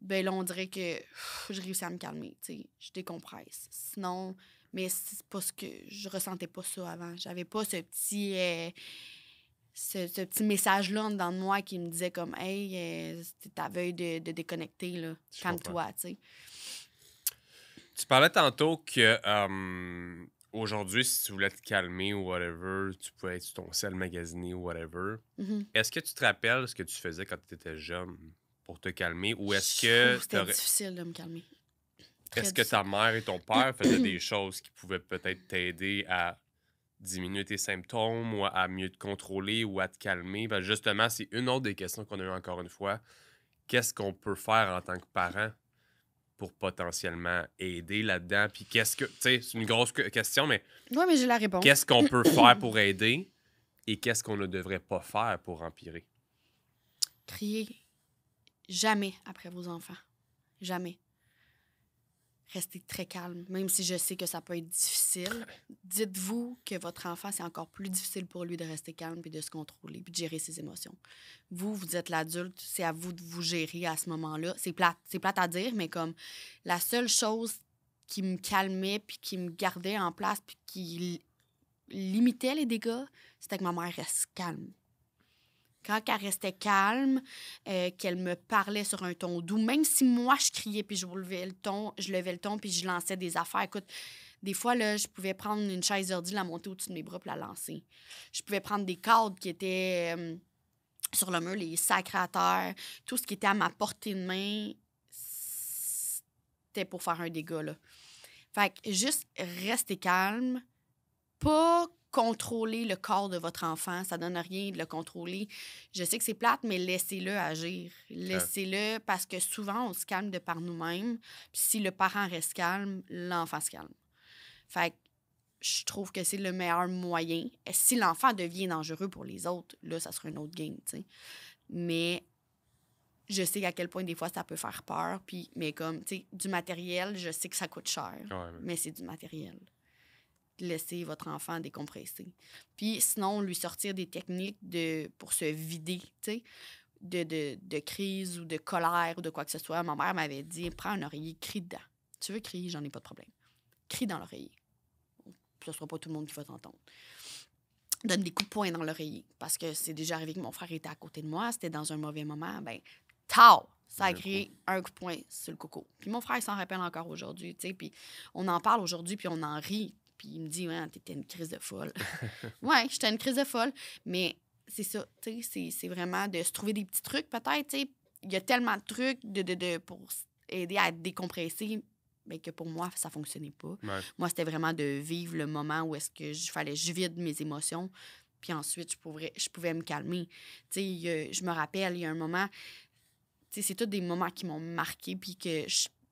ben là, on dirait que je réussis à me calmer, tu sais. Je décompresse. Sinon, mais c'est pas ce que... Je ressentais pas ça avant. J'avais pas ce petit message-là en dedans de moi qui me disait comme « Hey, c'est ta veille de déconnecter, là. Je comprends. Calme-toi, tu sais. » Tu parlais tantôt que aujourd'hui, si tu voulais te calmer ou whatever, tu pouvais être sur ton sel magasiner ou whatever. Mhm. Est-ce que tu te rappelles ce que tu faisais quand tu étais jeune pour te calmer ou est-ce Je que trouve que c'était difficile de me calmer. Très est-ce que difficile. ta mère et ton père faisaient des choses qui pouvaient peut-être t'aider à diminuer tes symptômes ou à mieux te contrôler ou à te calmer? Ben justement, c'est une autre des questions qu'on a eues encore une fois. Qu'est-ce qu'on peut faire en tant que parent pour potentiellement aider là-dedans? Puis qu'est-ce que... Tu sais, c'est une grosse question, mais Oui, mais j'ai la réponse. qu'est-ce qu'on peut faire pour aider et qu'est-ce qu'on ne devrait pas faire pour empirer? Criez jamais après vos enfants. Jamais. Restez très calme. Même si je sais que ça peut être difficile, dites-vous que votre enfant, c'est encore plus difficile pour lui de rester calme puis de se contrôler puis de gérer ses émotions. Vous êtes l'adulte, c'est à vous de vous gérer à ce moment-là. C'est plate à dire, mais comme la seule chose qui me calmait puis qui me gardait en place puis qui limitait les dégâts, c'était que ma mère reste calme. Quand elle restait calme, qu'elle me parlait sur un ton doux, même si moi, je criais puis je levais le ton puis je lançais des affaires. Écoute, des fois, là, je pouvais prendre une chaise d'ordi, la monter au-dessus de mes bras puis la lancer. Je pouvais prendre des cadres qui étaient sur le mur, les sacrer à terre, tout ce qui était à ma portée de main, c'était pour faire un dégât, là. Fait que juste rester calme, pas contrôler le corps de votre enfant. Ça donne rien de le contrôler. Je sais que c'est plate, mais laissez-le agir. Laissez-le parce que souvent, on se calme de par nous-mêmes. Puis si le parent reste calme, l'enfant se calme. Fait que je trouve que c'est le meilleur moyen. Et si l'enfant devient dangereux pour les autres, là, ça sera une autre game, tu sais. Mais je sais à quel point des fois ça peut faire peur. Puis, mais comme, tu sais, du matériel, je sais que ça coûte cher. Ouais, Mais c'est du matériel. Laisser votre enfant décompresser. Puis sinon, lui sortir des techniques pour se vider, tu sais, de crise ou de colère ou de quoi que ce soit. Ma mère m'avait dit, prends un oreiller, crie dedans. Tu veux crier, j'en ai pas de problème. Crie dans l'oreiller. Puis ce sera pas tout le monde qui va t'entendre. Donne des coups de poing dans l'oreiller. Parce que c'est déjà arrivé que mon frère était à côté de moi, c'était dans un mauvais moment. Ben, tao! Ça a créé un coup de poing sur le coco. Puis mon frère, il s'en rappelle encore aujourd'hui, tu sais. Puis on en parle aujourd'hui, puis on en rit. Puis il me dit, ouais, t'étais une crise de folle. Ouais, j'étais une crise de folle. Mais c'est ça, tu sais, c'est vraiment de se trouver des petits trucs, peut-être, tu sais. Il y a tellement de trucs pour aider à décompresser, mais que pour moi, ça fonctionnait pas. Ouais. Moi, c'était vraiment de vivre le moment où est-ce que je vide mes émotions. Puis ensuite, je pouvais me calmer. Tu sais, je me rappelle, il y a un moment, tu sais, c'est tous des moments qui m'ont marqué puis que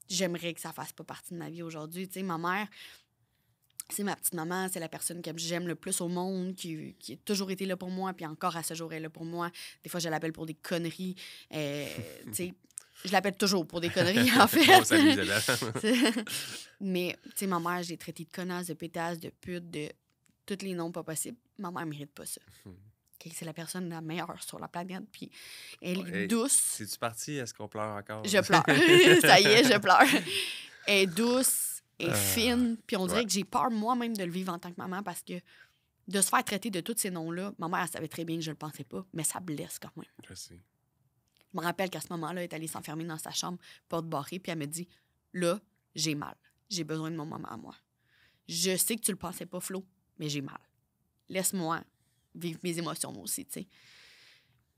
j'aimerais que ça fasse pas partie de ma vie aujourd'hui. Tu sais, ma mère, c'est ma petite maman, c'est la personne que j'aime le plus au monde, qui a toujours été là pour moi, puis encore à ce jour, elle est là pour moi. Des fois, je l'appelle pour des conneries. Tu sais, je l'appelle toujours pour des conneries, en fait. Bon, salut, Isabelle. Mais, tu sais, ma mère, j'ai traité de connasse, de pétasse, de pute, de tous les noms pas possibles. Ma mère mérite pas ça. Okay, c'est la personne la meilleure sur la planète, puis elle est douce. C'est-tu parti? Est-ce qu'on pleure encore? Je pleure. Ça y est, je pleure. Elle est douce. Et fine. Puis on dirait que j'ai peur moi-même de le vivre en tant que maman parce que de se faire traiter de tous ces noms-là, ma mère, elle savait très bien que je le pensais pas, mais ça blesse quand même. Je sais. Je me rappelle qu'à ce moment-là, elle est allée s'enfermer dans sa chambre, porte barrée, puis elle me dit, là, j'ai mal. J'ai besoin de mon maman à moi. Je sais que tu le pensais pas, Flo, mais j'ai mal. Laisse-moi vivre mes émotions, moi aussi, tu sais.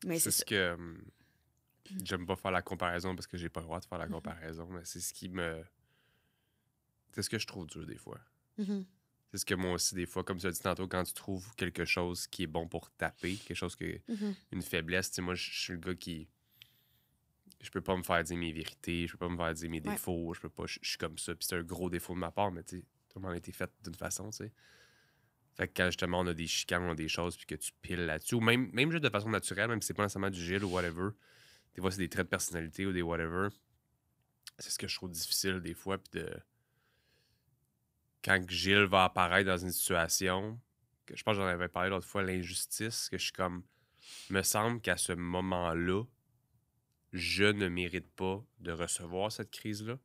Mais c'est ce ça. que... j'aime pas faire la comparaison parce que j'ai pas le droit de faire la comparaison, mais c'est ce qui me... C'est ce que je trouve dur des fois. C'est ce que moi aussi, des fois, comme tu as dit tantôt, quand tu trouves quelque chose qui est bon pour taper, quelque chose que... une faiblesse, tu sais, moi, je suis le gars qui... Je peux pas me faire dire mes vérités, je peux pas me faire dire mes défauts, je peux pas... Je suis comme ça, puis c'est un gros défaut de ma part, mais tu sais, tout le monde a été fait d'une façon, tu sais. Fait que quand justement on a des chicanes, on a des choses, puis que tu piles là-dessus, ou même juste de façon naturelle, même si c'est pas nécessairement du gel ou whatever, des fois c'est des traits de personnalité ou des whatever, c'est ce que je trouve difficile des fois, puis de... Quand Gilles va apparaître dans une situation, que je pense que j'en avais parlé l'autre fois, l'injustice, que je suis comme... Me semble qu'à ce moment-là, je ne mérite pas de recevoir cette crise-là,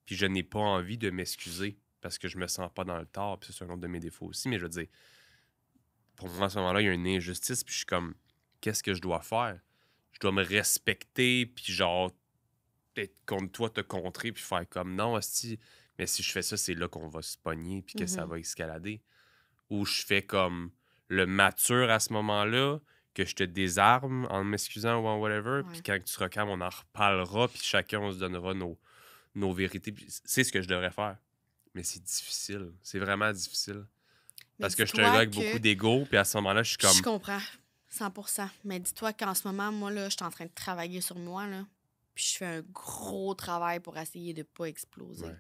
puis je n'ai pas envie de m'excuser parce que je me sens pas dans le tort, puis c'est un autre de mes défauts aussi, mais je veux dire, pour moi, à ce moment-là, il y a une injustice, puis je suis comme, qu'est-ce que je dois faire? Je dois me respecter, puis genre, peut-être contre toi, te contrer, puis faire comme, non, hostie, mais si je fais ça, c'est là qu'on va se pogner, puis que ça va escalader. Ou je fais comme le mature à ce moment-là, que je te désarme en m'excusant ou en whatever, puis Ouais. quand tu te recalmes, on en reparlera, puis chacun, on se donnera nos vérités. Puis c'est ce que je devrais faire. Mais c'est difficile. C'est vraiment difficile. Mais Parce que je suis un dis-toi gars avec que beaucoup d'ego, puis à ce moment-là, je suis comme... je comprends 100%. Mais dis-toi qu'en ce moment, moi, là, je suis en train de travailler sur moi, là. Puis je fais un gros travail pour essayer de pas exploser. Ouais.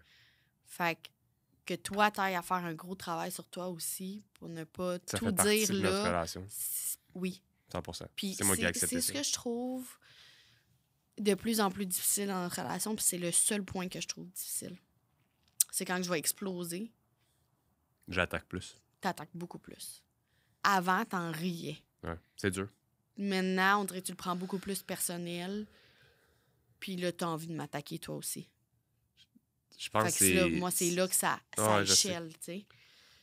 Fait que toi, t'ailles à faire un gros travail sur toi aussi pour ne pas Ça tout fait partie dire de notre là. relation. Oui. 100%. Puis C'est moi qui ai accepté c'est ça. ce que je trouve de plus en plus difficile dans notre relation. Puis c'est le seul point que je trouve difficile. C'est quand je vais exploser, J'attaque plus. t'attaques beaucoup plus. Avant, t'en riais. Ouais. C'est dur. Maintenant, on dirait que tu le prends beaucoup plus personnel. Puis là, t'as envie de m'attaquer toi aussi. Je pense Fait que que c'est... moi, c'est là que ça Ouais, je sais. échelle, tu sais.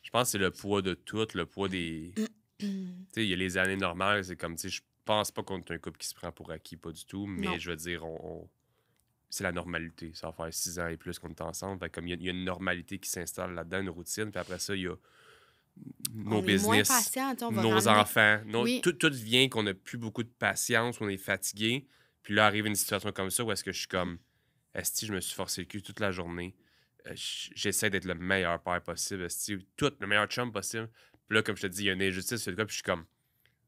Je pense que c'est le poids de tout, le poids des... Tu sais, il y a les années normales, c'est comme, tu sais, je pense pas qu'on est un couple qui se prend pour acquis, pas du tout, mais Non. je veux dire, c'est la normalité. Ça va faire 6 ans et plus qu'on est ensemble. Fait que comme il y a une normalité qui s'installe là-dedans, une routine, puis après ça, il y a nos On est moins business, patient, tu sais, on va nos ramener... enfants. Oui. Tout vient qu'on a plus beaucoup de patience, on est fatigué. Puis là, arrive une situation comme ça où est-ce que je suis comme, esti, je me suis forcé le cul toute la journée. J'essaie d'être le meilleur père possible, esti, tout le meilleur chum possible. Puis là, comme je te dis, il y a une injustice sur le gars, puis je suis comme,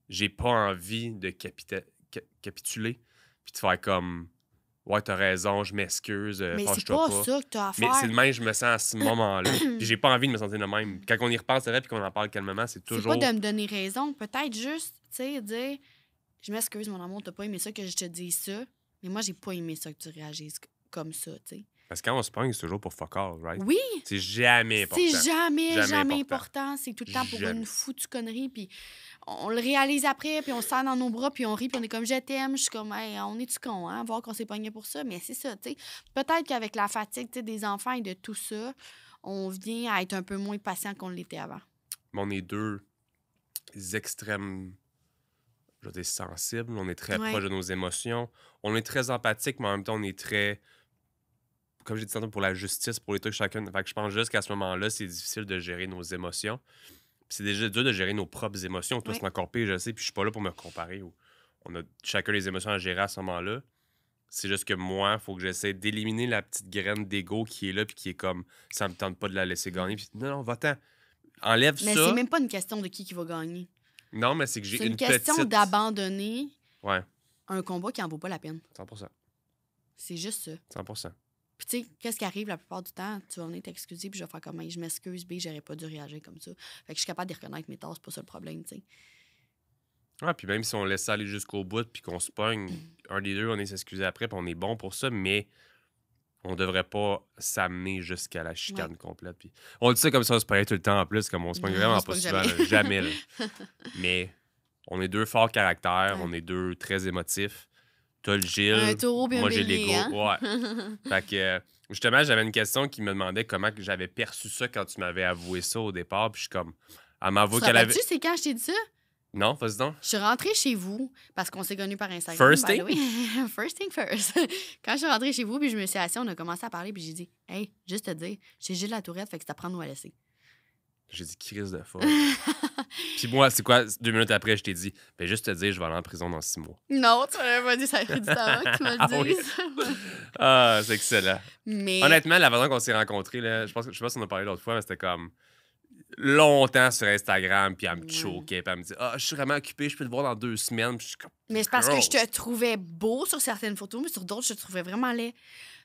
j'ai pas envie de capituler, puis de faire comme, ouais, t'as raison, je m'excuse, Mais c'est fâche-toi pas pas. ça que t'as à Mais faire. c'est le même, je me sens à ce moment-là. Puis j'ai pas envie de me sentir de même. Quand on y repense, c'est vrai, puis qu'on en parle calmement, c'est C'est toujours. pas de me donner raison. Peut-être juste, tu sais, dire je m'excuse, mon amour, t'as pas aimé ça que je te dise ça. Mais moi, j'ai pas aimé ça que tu réagisses comme ça, tu sais. Parce que quand on se pogne, c'est toujours pour fuck all, right? Oui! C'est jamais important. C'est jamais Jamais important. C'est tout le temps pour Jamais. une foutue connerie. Puis on le réalise après, puis on se serre dans nos bras, puis on rit, puis on est comme je t'aime. Je suis comme, hey, on est-tu con, hein? Voir qu'on s'est pogné pour ça. Mais c'est ça, tu sais. Peut-être qu'avec la fatigue, tu sais, des enfants et de tout ça, on vient à être un peu moins patient qu'on l'était avant. Mais on est deux extrêmes, je veux dire, sensibles. On est très Ouais. proches de nos émotions. On est très empathique, mais en même temps, on est très... Comme j'ai dit tantôt, pour la justice, pour les trucs chacun. Fait que je pense juste qu'à ce moment-là, c'est difficile de gérer nos émotions. Puis c'est déjà dur de gérer nos propres émotions. Toi, Ouais. c'est encore pire, je sais, puis je suis pas là pour me comparer. On a chacun les émotions à gérer à ce moment-là. C'est juste que moi, il faut que j'essaie d'éliminer la petite graine d'ego qui est là, puis qui est comme, ça me tente pas de la laisser gagner. Puis non, va-t'en. Enlève Mais ça. c'est même pas une question de qui va gagner. Non, mais c'est que j'ai C'est une une question petite... d'abandonner Ouais, un combat qui en vaut pas la peine. 100%. C'est juste ça. 100%. Puis tu sais, qu'est-ce qui arrive la plupart du temps? Tu vas venir t'excuser, puis je vais faire comme, hey, je m'excuse, B, j'aurais pas dû réagir comme ça. Fait que je suis capable de reconnaître mes torts, c'est pas ça le problème, tu sais. Ouais, puis même si on laisse ça aller jusqu'au bout, puis qu'on se pogne, un des deux, on est s'excuser après, puis on est bon pour ça, mais on devrait pas s'amener jusqu'à la chicane complète. Puis on dit ça comme ça, on se pogne tout le temps en plus, comme on se pogne Non, vraiment on se pas pogne souvent, jamais. là, jamais. Là. Mais on est deux forts caractères, Ouais. on est deux très émotifs. T'as le Gilles, Un taureau bien moi j'ai bélier, l'ego. hein? Ouais. Fait que justement, j'avais une question qui me demandait comment que j'avais perçu ça quand tu m'avais avoué ça au départ, puis je suis comme, elle Tu m'avoue te qu'elle avait... rappelles-tu, c'est quand je t'ai dit ça? Non, vas-y donc. Je suis rentrée chez vous parce qu'on s'est connus par Instagram. First by thing? the way. First thing first. Quand je suis rentrée chez vous, puis je me suis assise, on a commencé à parler, puis j'ai dit, hey, juste te dire, j'ai Gilles Latourette, fait que c'est à prendre ou à laisser. J'ai dit crise de folle. Puis moi, c'est quoi, 2 minutes après, je t'ai dit, ben juste te dire, je vais aller en prison dans 6 mois. Non, tu m'avais pas dit, ça a pris du temps avant que tu me Ah le oui. dises. Ah, c'est excellent. Mais Honnêtement, la façon qu'on s'est rencontrés, là, je sais pas si on a parlé l'autre fois, mais c'était comme longtemps sur Instagram, puis elle me Ouais. choquait, puis elle me dit, je suis vraiment occupé, je peux te voir dans 2 semaines. Puis je suis comme, c'est parce que je Girl. te trouvais beau sur certaines photos, mais sur d'autres, je te trouvais vraiment laid.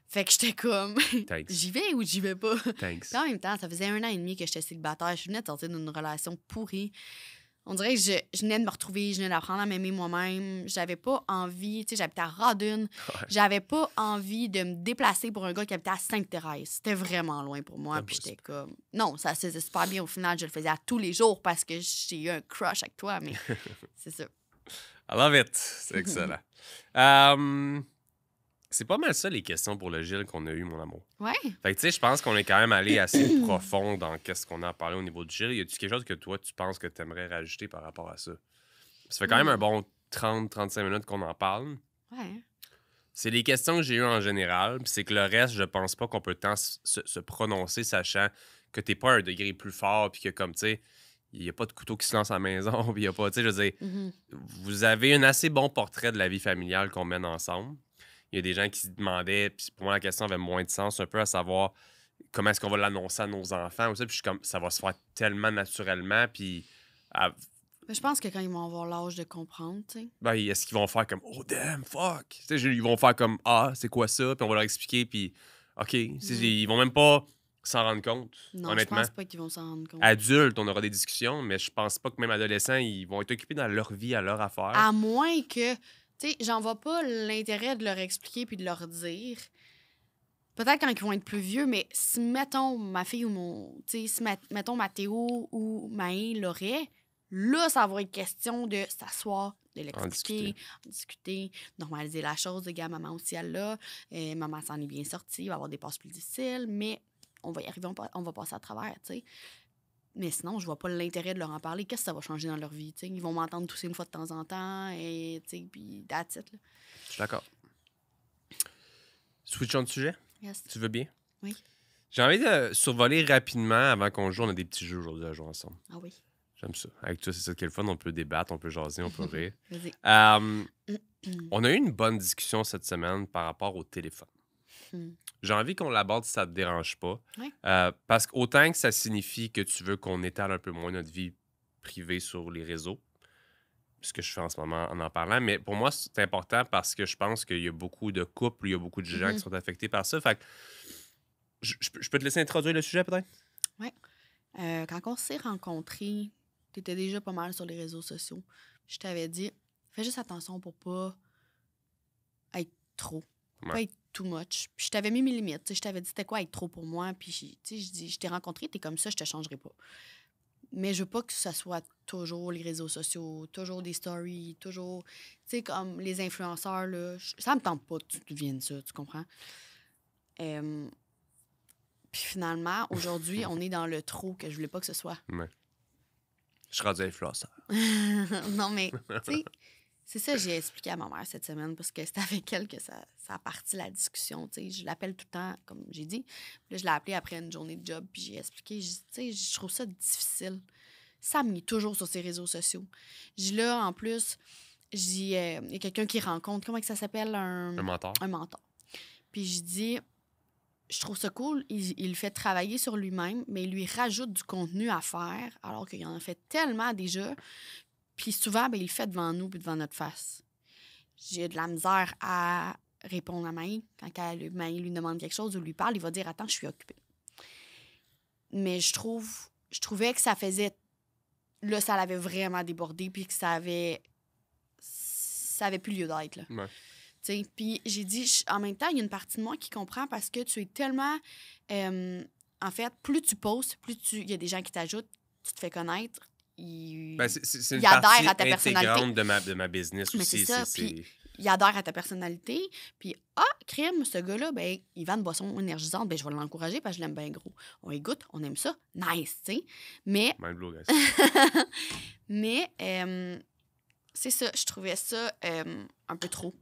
Fait que j'étais comme, Thanks. j'y vais ou j'y vais pas? Thanks. Puis en même temps, ça faisait 1 an et demi que j'étais célibataire. Je venais de sortir d'une relation pourrie. On dirait que je venais de me retrouver, je venais d'apprendre à m'aimer moi-même. J'avais pas envie, tu sais, j'habitais à Radun. Ouais. J'avais pas envie de me déplacer pour un gars qui habitait à Sainte-Thérèse. C'était vraiment loin pour moi. C'était Puis pas j'étais comme... Non, ça se faisait super bien. Au final, je le faisais à tous les jours parce que j'ai eu un crush avec toi, mais c'est ça. I love it. C'est excellent. C'est pas mal ça, les questions pour le Gilles qu'on a eues, mon amour. Ouais. Fait que, tu sais, je pense qu'on est quand même allé assez profond dans qu'est-ce qu'on a parlé au niveau du Gilles. Y a-tu quelque chose que toi, tu penses que tu aimerais rajouter par rapport à ça? Ça fait quand même un bon 30-35 minutes qu'on en parle. Ouais. C'est les questions que j'ai eues en général. Puis c'est que le reste, je pense pas qu'on peut tant se prononcer, sachant que t'es pas à un degré plus fort, puis que, comme, tu sais, il n'y a pas de couteau qui se lance à la maison, puis il y a pas, tu sais, je veux dire, vous avez un assez bon portrait de la vie familiale qu'on mène ensemble. Il y a des gens qui se demandaient, puis pour moi, la question avait moins de sens, un peu à savoir comment est-ce qu'on va l'annoncer à nos enfants, ou ça, puis je suis comme, ça va se faire tellement naturellement, puis Mais je pense que quand ils vont avoir l'âge de comprendre, tu sais. ben, est-ce qu'ils vont faire comme, oh damn, fuck, tu sais, ils vont faire comme, ah, c'est quoi ça, puis on va leur expliquer, puis ok, ils vont même pas s'en rendre compte, Non, honnêtement. je pense pas qu'ils vont s'en rendre compte. Adultes, on aura des discussions, mais je pense pas que même adolescents, ils vont être occupés dans leur vie, à leur affaire. À moins que... Tu sais, j'en vois pas l'intérêt de leur expliquer puis de leur dire. Peut-être quand ils vont être plus vieux, mais si, mettons, ma fille ou mon... Tu sais, si, mettons, Mathéo ou Maë l'aurait, là, ça va être question de s'asseoir, de l'expliquer, en discuter, normaliser la chose. De gars, maman aussi, elle l'a. Maman s'en est bien sortie. Il va y avoir des passes plus difficiles, mais on va y arriver, on va passer à travers, tu sais. Mais sinon, je vois pas l'intérêt de leur en parler. Qu'est-ce que ça va changer dans leur vie? T'sais? Ils vont m'entendre tousser une fois de temps en temps, et puis that's it. Là. Je suis d'accord. Switchons de sujet. Yes. Tu veux bien? Oui. J'ai envie de survoler rapidement avant qu'on joue. On a des petits jeux aujourd'hui à jouer ensemble. Ah oui. J'aime ça. Avec toi, c'est ça qui est le fun. On peut débattre, on peut jaser, on peut rire. Vas-y. On a eu une bonne discussion cette semaine par rapport au téléphone. J'ai envie qu'on l'aborde si ça te dérange pas. Ouais. Parce qu'autant que ça signifie que tu veux qu'on étale un peu moins notre vie privée sur les réseaux, ce que je fais en ce moment en parlant, mais pour moi, c'est important parce que je pense qu'il y a beaucoup de couples, il y a beaucoup de gens qui sont affectés par ça. Fait que je peux te laisser introduire le sujet peut-être? Oui. Quand on s'est rencontrés, tu étais déjà pas mal sur les réseaux sociaux. Je t'avais dit, fais juste attention pour pas être trop. Pas être too much. Puis je t'avais mis mes limites. Je t'avais dit c'était quoi être trop pour moi. Puis je dis, je t'ai rencontré, t'es comme ça, je te changerai pas. Mais je veux pas que ça soit toujours les réseaux sociaux, toujours des stories, toujours... Tu sais, comme les influenceurs, là, ça me tente pas que tu deviennes ça, tu comprends? Puis finalement, aujourd'hui, on est dans le trop que je voulais pas que ce soit. Ouais. Je suis rendu influenceur. Non, mais, tu sais, c'est ça que j'ai expliqué à ma mère cette semaine parce que c'était avec elle que ça a parti la discussion. Tu sais, je l'appelle tout le temps, comme j'ai dit. Puis là, je l'ai appelée après une journée de job, puis j'ai expliqué. Tu sais, je trouve ça difficile. Sam, il est toujours sur ses réseaux sociaux. Là, en plus, il y a quelqu'un qui rencontre, comment que ça s'appelle? Un mentor. Un mentor. Puis je dis, je trouve ça cool, il le fait travailler sur lui-même, mais il lui rajoute du contenu à faire, alors qu'il en a fait tellement déjà. Puis souvent, ben, il le fait devant nous puis devant notre face. J'ai de la misère à répondre à Maï. Quand Maï lui demande quelque chose ou lui parle, il va dire « Attends, je suis occupée. » Mais je trouvais que ça faisait... Là, ça l'avait vraiment débordé puis que ça avait plus lieu d'être. Là. Ouais. T'sais, puis j'ai dit, en même temps, il y a une partie de moi qui comprend parce que tu es tellement... en fait, plus tu postes, il y a des gens qui t'ajoutent, tu te fais connaître. Ben, c'est une il adhère partie à ta personnalité. intégrante de ma business Mais aussi. c'est ça, puis il adhère à ta personnalité. Puis, crime, ce gars-là, ben, il vend une boisson énergisante, ben, je vais l'encourager parce que je l'aime bien gros. On y goûte, on aime ça, nice, tu sais. Mais... Mind blow, guys. Mais, c'est ça, je trouvais ça un peu trop.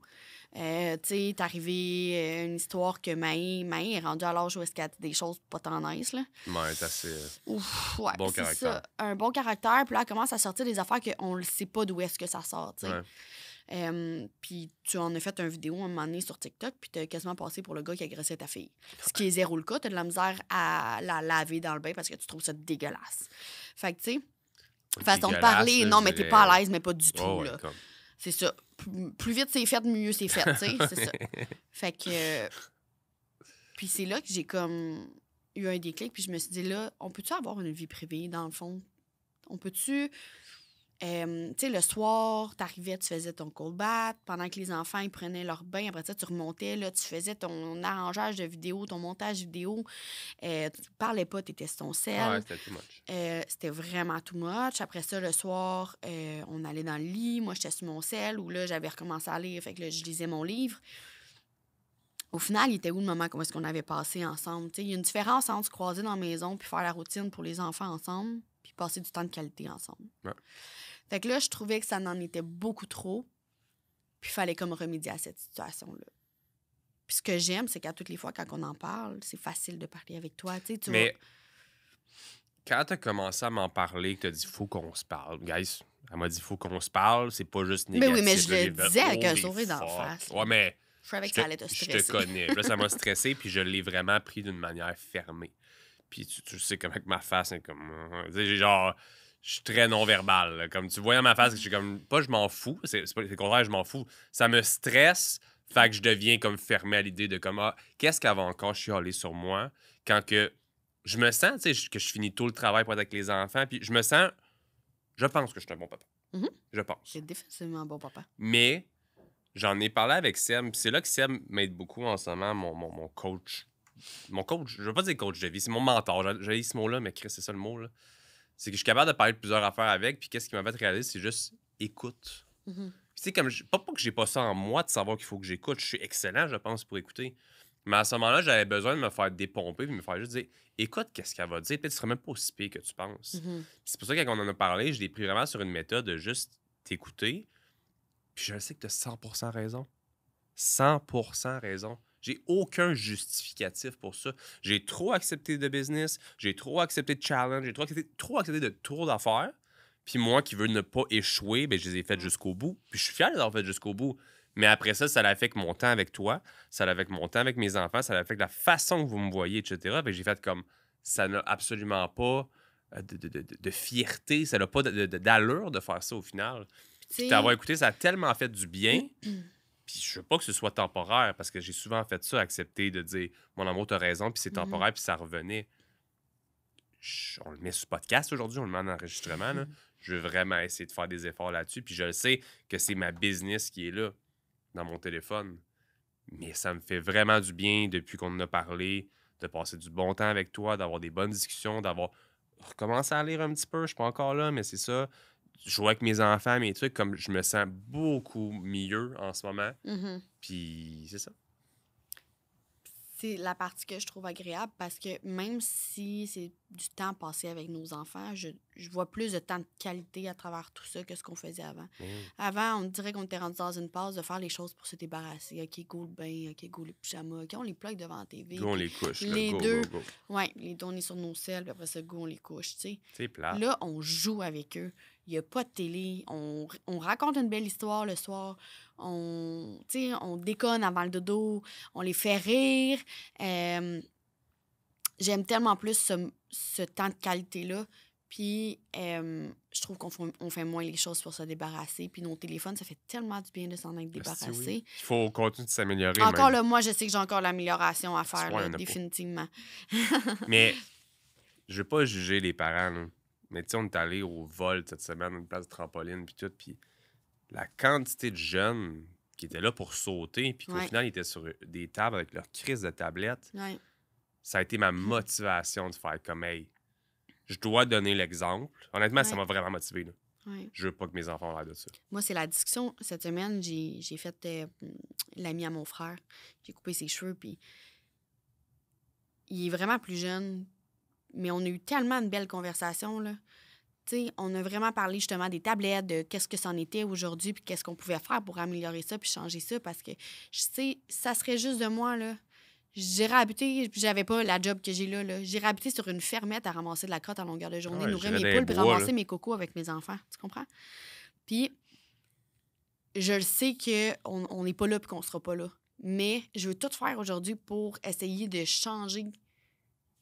Tu sais, t'es arrivé une histoire que Maï est rendue à l'âge où est-ce qu'il y a des choses pas tant nice, là. Ouais, c'est assez... Ouf, ouais, bon c'est caractère. ça. Un bon caractère, puis là, elle commence à sortir des affaires qu'on ne sait pas d'où est-ce que ça sort, tu sais. Ouais. Puis tu en as fait une vidéo un moment donné sur TikTok, puis t'as quasiment passé pour le gars qui agressait ta fille. Ce qui est zéro le cas, t'as de la misère à la laver dans le bain parce que tu trouves ça dégueulasse. Fait que, tu sais, façon de parler, là, non, je mais t'es dirais- pas à l'aise, mais pas du tout, Oh, ouais, là. comme... C'est ça. Plus vite c'est fait, mieux c'est fait, tu sais, c'est ça. Fait que... Puis c'est là que j'ai comme eu un déclic, puis je me suis dit, là, on peut-tu avoir une vie privée, dans le fond? On peut-tu... tu sais, le soir, t'arrivais, tu faisais ton cold bath. Pendant que les enfants, ils prenaient leur bain. Après ça, tu remontais, là, tu faisais ton arrangeage de vidéo, ton montage vidéo. Tu parlais pas, t'étais sur ton Ouais, sel. c'était too much. C'était vraiment too much. Après ça, le soir, on allait dans le lit. Moi, j'étais sur mon sel, où là, j'avais recommencé à lire. Fait que là, je lisais mon livre. Au final, il était où le moment où est-ce qu'on avait passé ensemble? Tu sais, il y a une différence entre se croiser dans la maison puis faire la routine pour les enfants ensemble puis passer du temps de qualité ensemble. Ouais. Fait que là, je trouvais que ça en était beaucoup trop. Puis il fallait comme remédier à cette situation-là. Puis ce que j'aime, c'est qu'à toutes les fois, quand on en parle, c'est facile de parler avec toi. Tu sais, tu Mais quand t'as commencé à m'en parler, que t'as dit « faut qu'on se parle », guys, elle m'a dit « faut qu'on se parle », c'est pas juste Mais négatif. oui, mais je là, le j'ai fait, disais avec un holy sourire d'en fuck. face. Ouais, mais je savais je que ça allait te je stresser. te connais. Là, ça m'a stressé, puis je l'ai vraiment pris d'une manière fermée. Puis tu sais comment que ma face est comme... tu sais, j'ai genre... Je suis très non-verbal. Là. Comme tu vois ma face, je suis comme... Pas je m'en fous, c'est le contraire, je m'en fous. Ça me stresse, fait que je deviens comme fermé à l'idée de comme... Ah, qu'est-ce qu'elle va encore chialer sur moi quand que... Je me sens, tu sais, que je finis tout le travail pour être avec les enfants, puis je me sens... Je pense que je suis un bon papa. Mhm. Je pense. C'est définitivement un bon papa. Mais j'en ai parlé avec Seb, puis c'est là que Seb m'aide beaucoup en ce moment, mon coach. Mon coach, je veux pas dire coach de vie, c'est mon mentor. J'ai ce mot-là, mais Chris, c'est ça le mot, là. C'est que je suis capable de parler de plusieurs affaires avec, puis qu'est-ce qui m'a fait réaliser, c'est juste écoute. Mhm. Puis tu sais, comme, pas que j'ai pas ça en moi de savoir qu'il faut que j'écoute, je suis excellent, je pense, pour écouter. Mais à ce moment-là, j'avais besoin de me faire dépomper, puis me faire juste dire, écoute, qu'est-ce qu'elle va dire, peut-être que ce sera même pas aussi pire que tu penses. Mhm. C'est pour ça que quand on en a parlé, je l'ai pris vraiment sur une méthode de juste t'écouter, puis je sais que tu as 100% raison. 100% raison. J'ai aucun justificatif pour ça. J'ai trop accepté de business, j'ai trop accepté de challenge, j'ai trop accepté de tour d'affaires. Puis moi qui veux ne pas échouer, ben je les ai faites jusqu'au bout. Puis je suis fier de les avoir faites jusqu'au bout. Mais après ça, ça l'affecte mon temps avec toi, ça l'affecte mon temps avec mes enfants, ça l'affecte la façon que vous me voyez, etc. Ben j'ai fait comme ça n'a absolument pas de fierté, ça n'a pas d'allure de faire ça au final. Puis t'avoir écouté, ça a tellement fait du bien. Puis je veux pas que ce soit temporaire, parce que j'ai souvent fait ça, accepter de dire « Mon amour, t'as raison », puis c'est temporaire, puis ça revenait. On le met sur podcast aujourd'hui, on le met en enregistrement. Là. Je veux vraiment essayer de faire des efforts là-dessus, puis je le sais que c'est ma business qui est là, dans mon téléphone. Mais ça me fait vraiment du bien, depuis qu'on en a parlé, de passer du bon temps avec toi, d'avoir des bonnes discussions, d'avoir recommencé à lire un petit peu. Je suis pas encore là, mais c'est ça. Jouer avec mes enfants, mes trucs, comme je me sens beaucoup mieux en ce moment. Mhm. Puis c'est ça. C'est la partie que je trouve agréable parce que même si c'est du temps passé avec nos enfants, je vois plus de temps de qualité à travers tout ça que ce qu'on faisait avant. Avant, on dirait qu'on était rendu dans une passe de faire les choses pour se débarrasser. OK, go le bain, OK, go les pyjamas, OK, on les plug devant la TV. Go, on les couche. Là. Les Go, deux, go, go. ouais, les deux, on est sur nos selles, puis après ça, go, on les couche, tu sais. C'est plat. Là, on joue avec eux. Il n'y a pas de télé. On raconte une belle histoire le soir. On déconne avant le dodo. On les fait rire. J'aime tellement plus ce temps de qualité-là. Puis, je trouve qu'on fait moins les choses pour se débarrasser. Puis, nos téléphones, ça fait tellement du bien de s'en être débarrassé. Oui. Il faut continuer de s'améliorer. Encore même. là, moi, je sais que j'ai encore l'amélioration à faire, Ouais, là, définitivement. Mais, je veux pas juger les parents, là. Mais tu sais, on est allé au vol cette semaine, une place de trampoline, puis tout. Puis, la quantité de jeunes qui étaient là pour sauter, puis qu'au final, ils étaient sur des tables avec leur crise de tablette. Ouais. Ça a été ma motivation de faire comme, hey, je dois donner l'exemple. Honnêtement, ça m'a vraiment motivé. Là. Ouais. Je veux pas que mes enfants aient l'air de ça. Moi, c'est la discussion. Cette semaine, j'ai fait l'ami à mon frère. J'ai coupé ses cheveux, puis il est vraiment plus jeune. Mais on a eu tellement de belles conversations, là. Tu sais, on a vraiment parlé justement des tablettes, de qu'est-ce que c'en était aujourd'hui, puis qu'est-ce qu'on pouvait faire pour améliorer ça, puis changer ça, parce que, je sais, ça serait juste de moi, là. J'irais habiter, puis j'avais pas la job que j'ai là. J'irais habiter sur une fermette à ramasser de la crotte à longueur de journée, nourrir mes poules, puis ramasser mes cocos avec mes enfants. Tu comprends? Puis, je le sais qu'on n'est pas là, puis qu'on sera pas là. Mais je veux tout faire aujourd'hui pour essayer de changer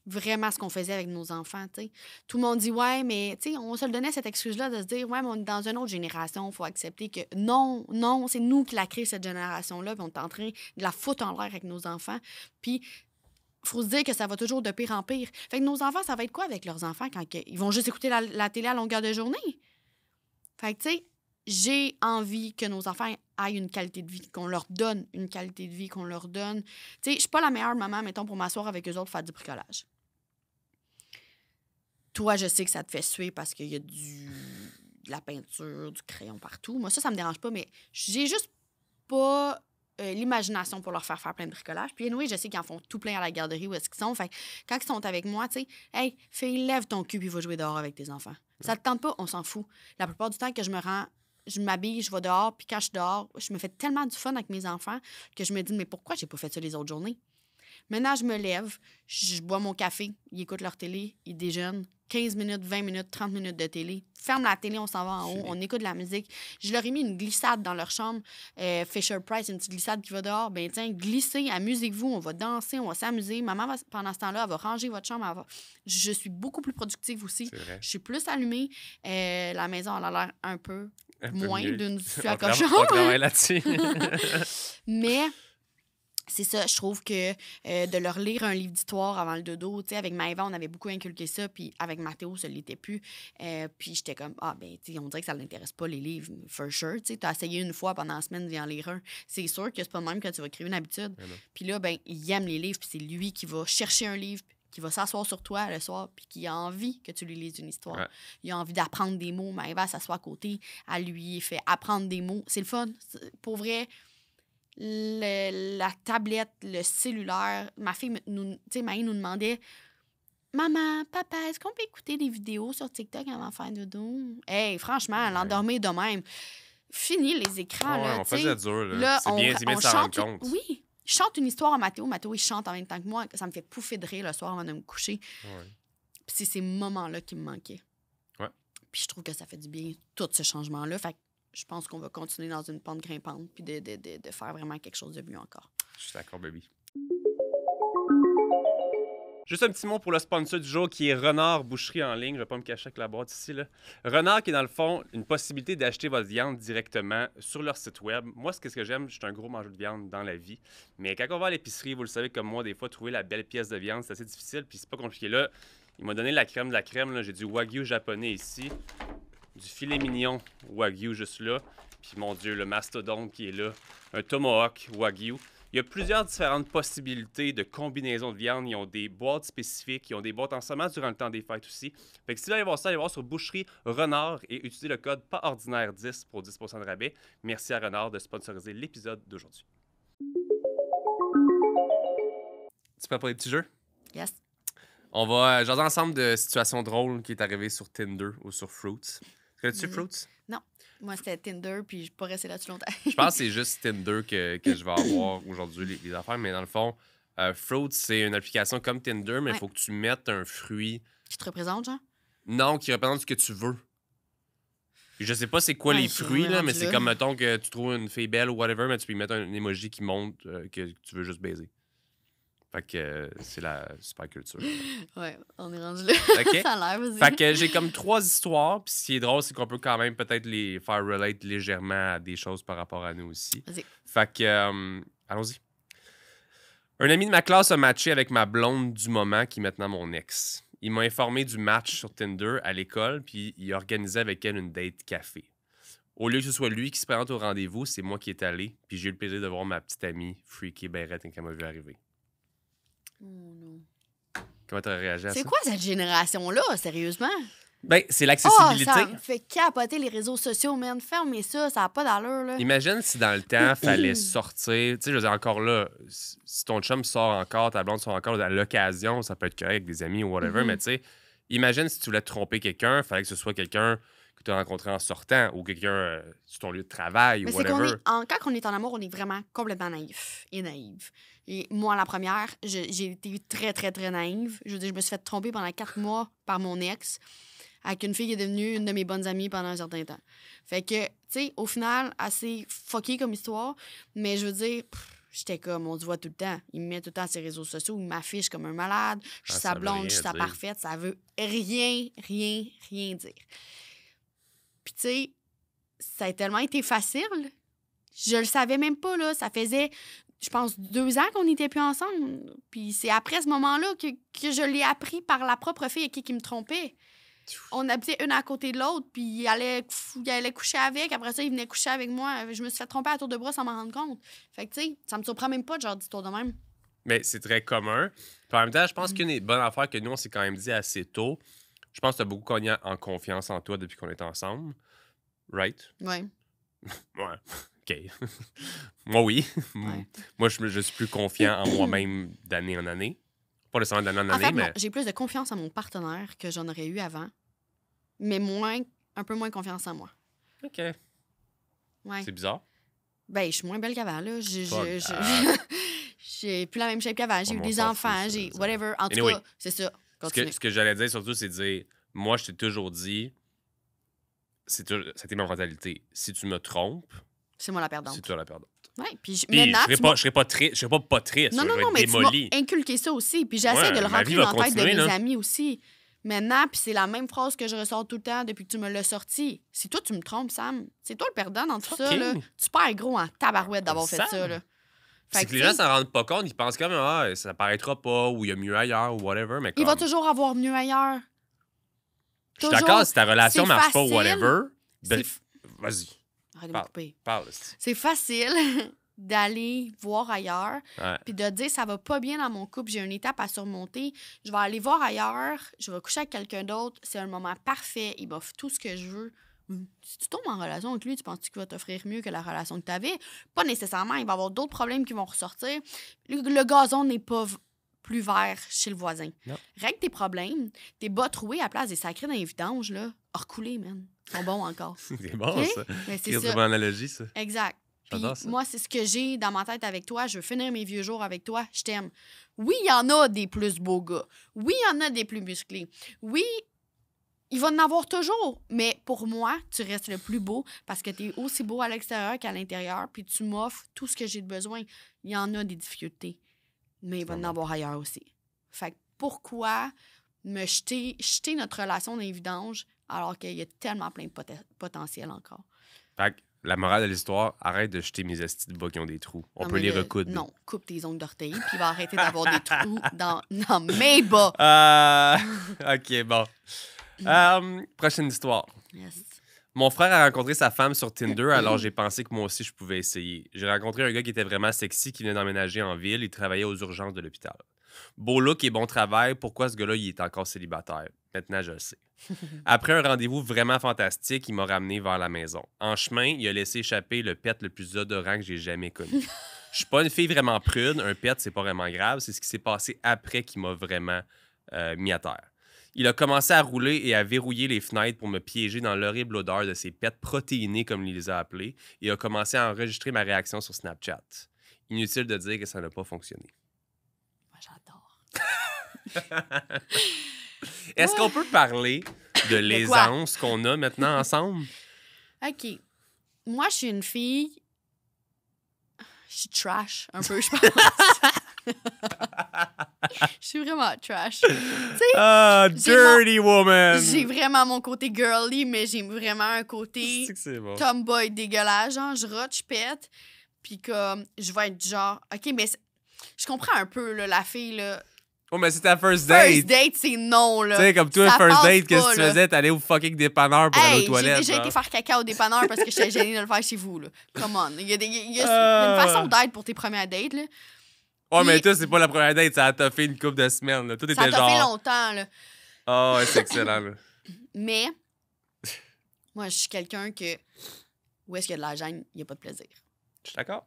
vraiment ce qu'on faisait avec nos enfants, tu sais. Tout le monde dit, ouais, mais, tu sais, on se le donnait cette excuse-là de se dire, ouais, mais on est dans une autre génération, il faut accepter que non, c'est nous qui la créé, cette génération-là, puis on est en train de la foutre en l'air avec nos enfants. Puis, faut se dire que ça va toujours de pire en pire. Fait que nos enfants, ça va être quoi avec leurs enfants quand ils vont juste écouter la télé à longueur de journée? Fait que, tu sais, j'ai envie que nos enfants aient une qualité de vie, qu'on leur donne une qualité de vie, qu'on leur donne... Tu sais, je suis pas la meilleure maman, mettons, pour m'asseoir avec eux autres faire du bricolage. Toi, je sais que ça te fait suer parce qu'il y a de la peinture, du crayon partout. Moi, ça me dérange pas, mais j'ai juste pas l'imagination pour leur faire plein de bricolage. Puis, anyway, je sais qu'ils en font tout plein à la garderie où est-ce qu'ils sont. Fait que quand ils sont avec moi, tu sais, hey, fille, lève ton cul puis va jouer dehors avec tes enfants. Ça te tente pas, on s'en fout. La plupart du temps que je m'habille, je vais dehors, puis quand je suis dehors, je me fais tellement du fun avec mes enfants que je me dis, mais pourquoi j'ai pas fait ça les autres journées? Maintenant, je me lève, je bois mon café, ils écoutent leur télé, ils déjeunent. 15 minutes, 20 minutes, 30 minutes de télé. Ferme la télé, on s'en va en haut, on écoute de la musique. Je leur ai mis une glissade dans leur chambre. Fisher-Price, une petite glissade qui va dehors. Ben tiens, glissez, amusez-vous, on va danser, on va s'amuser. Maman, pendant ce temps-là, elle va ranger votre chambre. Je suis beaucoup plus productive aussi. Je suis plus allumée. La maison, elle a l'air un peu moins d'une suite à cochon. On travaille là-dessus. Mais... c'est ça, je trouve que de leur lire un livre d'histoire avant le dodo, tu sais, avec Maëva, on avait beaucoup inculqué ça, puis avec Mathéo, ça ne l'était plus. Puis j'étais comme, ben, tu sais, on dirait que ça ne l'intéresse pas, les livres, for sure, tu sais, tu as essayé une fois pendant la semaine d'y en lire un. C'est sûr que c'est pas le même que tu vas créer une habitude. Puis là, ben, il aime les livres, puis c'est lui qui va chercher un livre, qui va s'asseoir sur toi le soir, puis qui a envie que tu lui lises une histoire. Ouais. Il a envie d'apprendre des mots, Maëva s'assoit à côté, elle lui fait apprendre des mots. C'est le fun. Pour vrai... la tablette, le cellulaire. Ma fille, Maï nous demandait Maman, papa, est-ce qu'on peut écouter des vidéos sur TikTok avant de faire dodo? Hey, franchement, elle endormait de même. Fini les écrans. Ouais, là, on faisait dur. Là. C'est bien de s'en rendre compte. Oui, je chante une histoire à Mathéo. Mathéo, il chante en même temps que moi. Ça me fait pouffer de rire le soir avant de me coucher. Ouais. Puis c'est ces moments-là qui me manquaient. Ouais. Puis je trouve que ça fait du bien, tout ce changement-là. Fait que je pense qu'on va continuer dans une pente grimpante puis de faire vraiment quelque chose de mieux encore. Je suis d'accord, baby. Juste un petit mot pour le sponsor du jour qui est Renard Boucherie en ligne. Je vais pas me cacher avec la boîte ici. Là. Renard qui est dans le fond une possibilité d'acheter votre viande directement sur leur site web. Moi, qu'est-ce que j'aime? Je suis un gros mangeur de viande dans la vie. Mais quand on va à l'épicerie, vous le savez comme moi, des fois, trouver la belle pièce de viande, c'est assez difficile. Puis c'est pas compliqué. Là, il m'a donné la crème de la crème. J'ai du Wagyu japonais ici. Du filet mignon Wagyu juste là. Puis mon Dieu, le mastodonte qui est là. Un tomahawk Wagyu. Il y a plusieurs différentes possibilités de combinaisons de viande. Ils ont des boîtes spécifiques. Ils ont des boîtes en semence durant le temps des fêtes aussi. Fait que si vous allez voir ça, allez voir sur Boucherie Renard et utilisez le code PASORDINAIRE10 pour 10% de rabais. Merci à Renard de sponsoriser l'épisode d'aujourd'hui. Tu prêt pour les petits jeux? Yes. On va jaser ensemble de situations drôles qui est arrivée sur Tinder ou sur Fruits. Connais-tu Fruits? Non. Moi, c'était Tinder, puis je ne suis pas restée là-dessus longtemps. Je pense que c'est juste Tinder que je vais avoir aujourd'hui, les affaires. Mais dans le fond, Fruits, c'est une application comme Tinder, mais il faut que tu mettes un fruit... Qui te représente, genre? Non, qui représente ce que tu veux. Je sais pas c'est quoi les fruits, là, mais c'est comme, mettons, que tu trouves une fille belle ou whatever, mais tu peux y mettre un emoji qui montre que tu veux juste baiser. Fait que c'est la super culture. Ouais, on est rendu là. Okay. Ça a l'air, vas-y. Fait que j'ai comme 3 histoires. Puis ce qui est drôle, c'est qu'on peut quand même peut-être les faire relate légèrement à des choses par rapport à nous aussi. Vas-y. Fait que, allons-y. Un ami de ma classe a matché avec ma blonde du moment, qui est maintenant mon ex. Il m'a informé du match sur Tinder à l'école, puis il a organisé avec elle une date café. Au lieu que ce soit lui qui se présente au rendez-vous, c'est moi qui est allé, puis j'ai eu le plaisir de voir ma petite amie freaky Barrette quand elle m'a vu arriver. Oh non. Comment tu as réagi à ça? C'est quoi cette génération-là, sérieusement? Ben, c'est l'accessibilité. Ça me fait capoter les réseaux sociaux, man. Fermez ça, ça n'a pas d'allure, là. Imagine si dans le temps, fallait sortir. Tu sais, je veux dire, encore là, si ton chum sort encore, ta blonde sort encore à l'occasion, ça peut être correct avec des amis ou whatever, mais tu sais, imagine si tu voulais tromper quelqu'un, fallait que ce soit quelqu'un que tu as rencontré en sortant ou quelqu'un sur ton lieu de travail ou whatever. Quand on est en amour, on est vraiment complètement naïf et naïve. Et moi, la première, j'ai été très, très, très naïve. Je veux dire, je me suis fait tromper pendant 4 mois par mon ex avec une fille qui est devenue une de mes bonnes amies pendant un certain temps. Fait que, tu sais, au final, assez fucké comme histoire, mais je veux dire, j'étais comme, on se voit tout le temps. Il me met tout le temps sur ses réseaux sociaux, il m'affiche comme un malade, je suis sa blonde, je suis sa parfaite, ça veut rien dire. Puis, tu sais, ça a tellement été facile. Je le savais même pas, là. Ça faisait je pense, 2 ans qu'on n'était plus ensemble. Puis c'est après ce moment-là que je l'ai appris par la propre fille à qui me trompait. On habitait une à côté de l'autre, puis il allait coucher avec. Après ça, il venait coucher avec moi. Je me suis fait tromper à tour de bras sans m'en rendre compte. Fait que, tu sais, ça me surprend même pas de genre d'histoire de même. Mais c'est très commun. Puis en même temps, je pense qu'une des bonnes affaires que nous, on s'est quand même dit assez tôt, je pense que tu as beaucoup gagné en confiance en toi depuis qu'on est ensemble. Right? Ouais. Ouais. OK. Moi, oui. Ouais. Moi, je suis plus confiant en moi-même d'année en année. Pas nécessairement d'année en année, fait, mais... non, j'ai plus de confiance en mon partenaire que j'en aurais eu avant, mais un peu moins confiance en moi. OK. Ouais. C'est bizarre. Ben, je suis moins belle qu'avant, là. Fuck. J'ai plus la même shape qu'avant. J'ai eu On des s'en enfants, fout, j'ai... ça. Whatever. En tout Anyway. cas, c'est ça. Ce que j'allais dire surtout, c'est de dire, moi, je t'ai toujours dit, c'était ma mentalité. Si tu me trompes, C'est moi la perdante. c'est toi la perdante. Ouais, puis Puis maintenant, je serais pas triste. Non, je vais être mais démoli. tu m'as inculqué ça aussi. Puis j'essaie de le ma vie rentrer va dans la tête de continuer, mes là. amis aussi. Maintenant, puis c'est la même phrase que je ressors tout le temps depuis que tu me l'as sorti. Si toi, tu me trompes, Sam, c'est toi le perdant dans tout ça. Fucking. Là. Tu perds gros en tabarouette d'avoir fait Sam. ça. Là. Fait C'est que les gens s'en rendent pas compte. Ils pensent comme, ça paraîtra pas, ou il y a mieux ailleurs, ou whatever. Mais il va comme, toujours avoir mieux ailleurs. je suis d'accord, si ta relation C'est marche pas, facile. ou whatever, C'est ben, vas-y, Arrête de me Parle. couper. parle. C'est facile d'aller voir ailleurs, Ouais. puis de dire ça va pas bien dans mon couple, j'ai une étape à surmonter, je vais aller voir ailleurs, je vais coucher avec quelqu'un d'autre, c'est un moment parfait, il m'offre tout ce que je veux. Si tu tombes en relation avec lui, tu penses qu'il va t'offrir mieux que la relation que tu avais? Pas nécessairement, il va y avoir d'autres problèmes qui vont ressortir. Le gazon n'est pas plus vert chez le voisin. Non. Règle tes problèmes, tes bas troués à la place des sacrés dans les vidanges, là, recoulés, man. Ils sont bons encore. C'est bon, OK? ça. Mais c'est C'est ça. une bonne analogie, ça. Exact. Puis J'adore ça. moi, c'est ce que j'ai dans ma tête avec toi. Je veux finir mes vieux jours avec toi. Je t'aime. Oui, il y en a des plus beaux gars. Oui, il y en a des plus musclés. Oui, il va en avoir toujours. Mais pour moi, tu restes le plus beau parce que tu es aussi beau à l'extérieur qu'à l'intérieur. Puis tu m'offres tout ce que j'ai de besoin. Il y en a des difficultés. Mais il va en avoir ailleurs aussi. Fait que pourquoi me jeter notre relation dans les vidanges alors qu'il y a tellement plein de potentiel encore? Fait que la morale de l'histoire, arrête de jeter mes estis de bas qui ont des trous. On Non, peut mais les recoudre. Non, coupe tes ongles d'orteil, puis il va arrêter d'avoir des trous dans mes bas. OK, bon. Prochaine histoire. Yes. Mon frère a rencontré sa femme sur Tinder, alors j'ai pensé que moi aussi, je pouvais essayer. J'ai rencontré un gars qui était vraiment sexy, qui venait d'emménager en ville. Il travaillait aux urgences de l'hôpital. Beau look et bon travail, pourquoi ce gars-là, il est encore célibataire? Maintenant, je le sais. Après un rendez-vous vraiment fantastique, il m'a ramené vers la maison. En chemin, il a laissé échapper le pet le plus odorant que j'ai jamais connu. Je suis pas une fille vraiment prude. Un pet, c'est pas vraiment grave. C'est ce qui s'est passé après qui m'a vraiment mis à terre. Il a commencé à rouler et à verrouiller les fenêtres pour me piéger dans l'horrible odeur de ses pets protéinés, comme il les a appelés, et a commencé à enregistrer ma réaction sur Snapchat. Inutile de dire que ça n'a pas fonctionné. Moi, j'adore. Est-ce qu'on peut parler de l'aisance qu'on a maintenant ensemble? OK. Moi, je suis une fille... Je suis trash, un peu, je pense. Je suis vraiment trash. Tu sais, Ah, dirty woman! j'ai vraiment mon côté girly, mais j'ai vraiment un côté C'est que c'est bon. tomboy dégueulasse. Genre, je rote, je pète. Puis comme, je vais être genre... OK, mais je comprends un peu, là, la fille, là. Oh, mais c'est ta first date! First date, c'est non, là. Tu sais, comme toi, Ça first passe date, qu'est-ce pas, que tu là. faisais? T'allais au fucking dépanneur pour aller aux Hey, toilettes. j'ai déjà genre. été faire caca au dépanneur parce que j'étais gênée de le faire chez vous, là. Come on. Il y a une façon d'être pour tes premières dates, là. Ouais, mais Puis- toi, c'est pas la première date, ça a fait une couple de semaines. Là. Toi, Ça t'étais t'a fait genre. longtemps, là. Ah, ouais, c'est excellent. Là. Mais, moi, je suis quelqu'un que... Où est-ce qu'il y a de la gêne, il n'y a pas de plaisir. Je suis d'accord.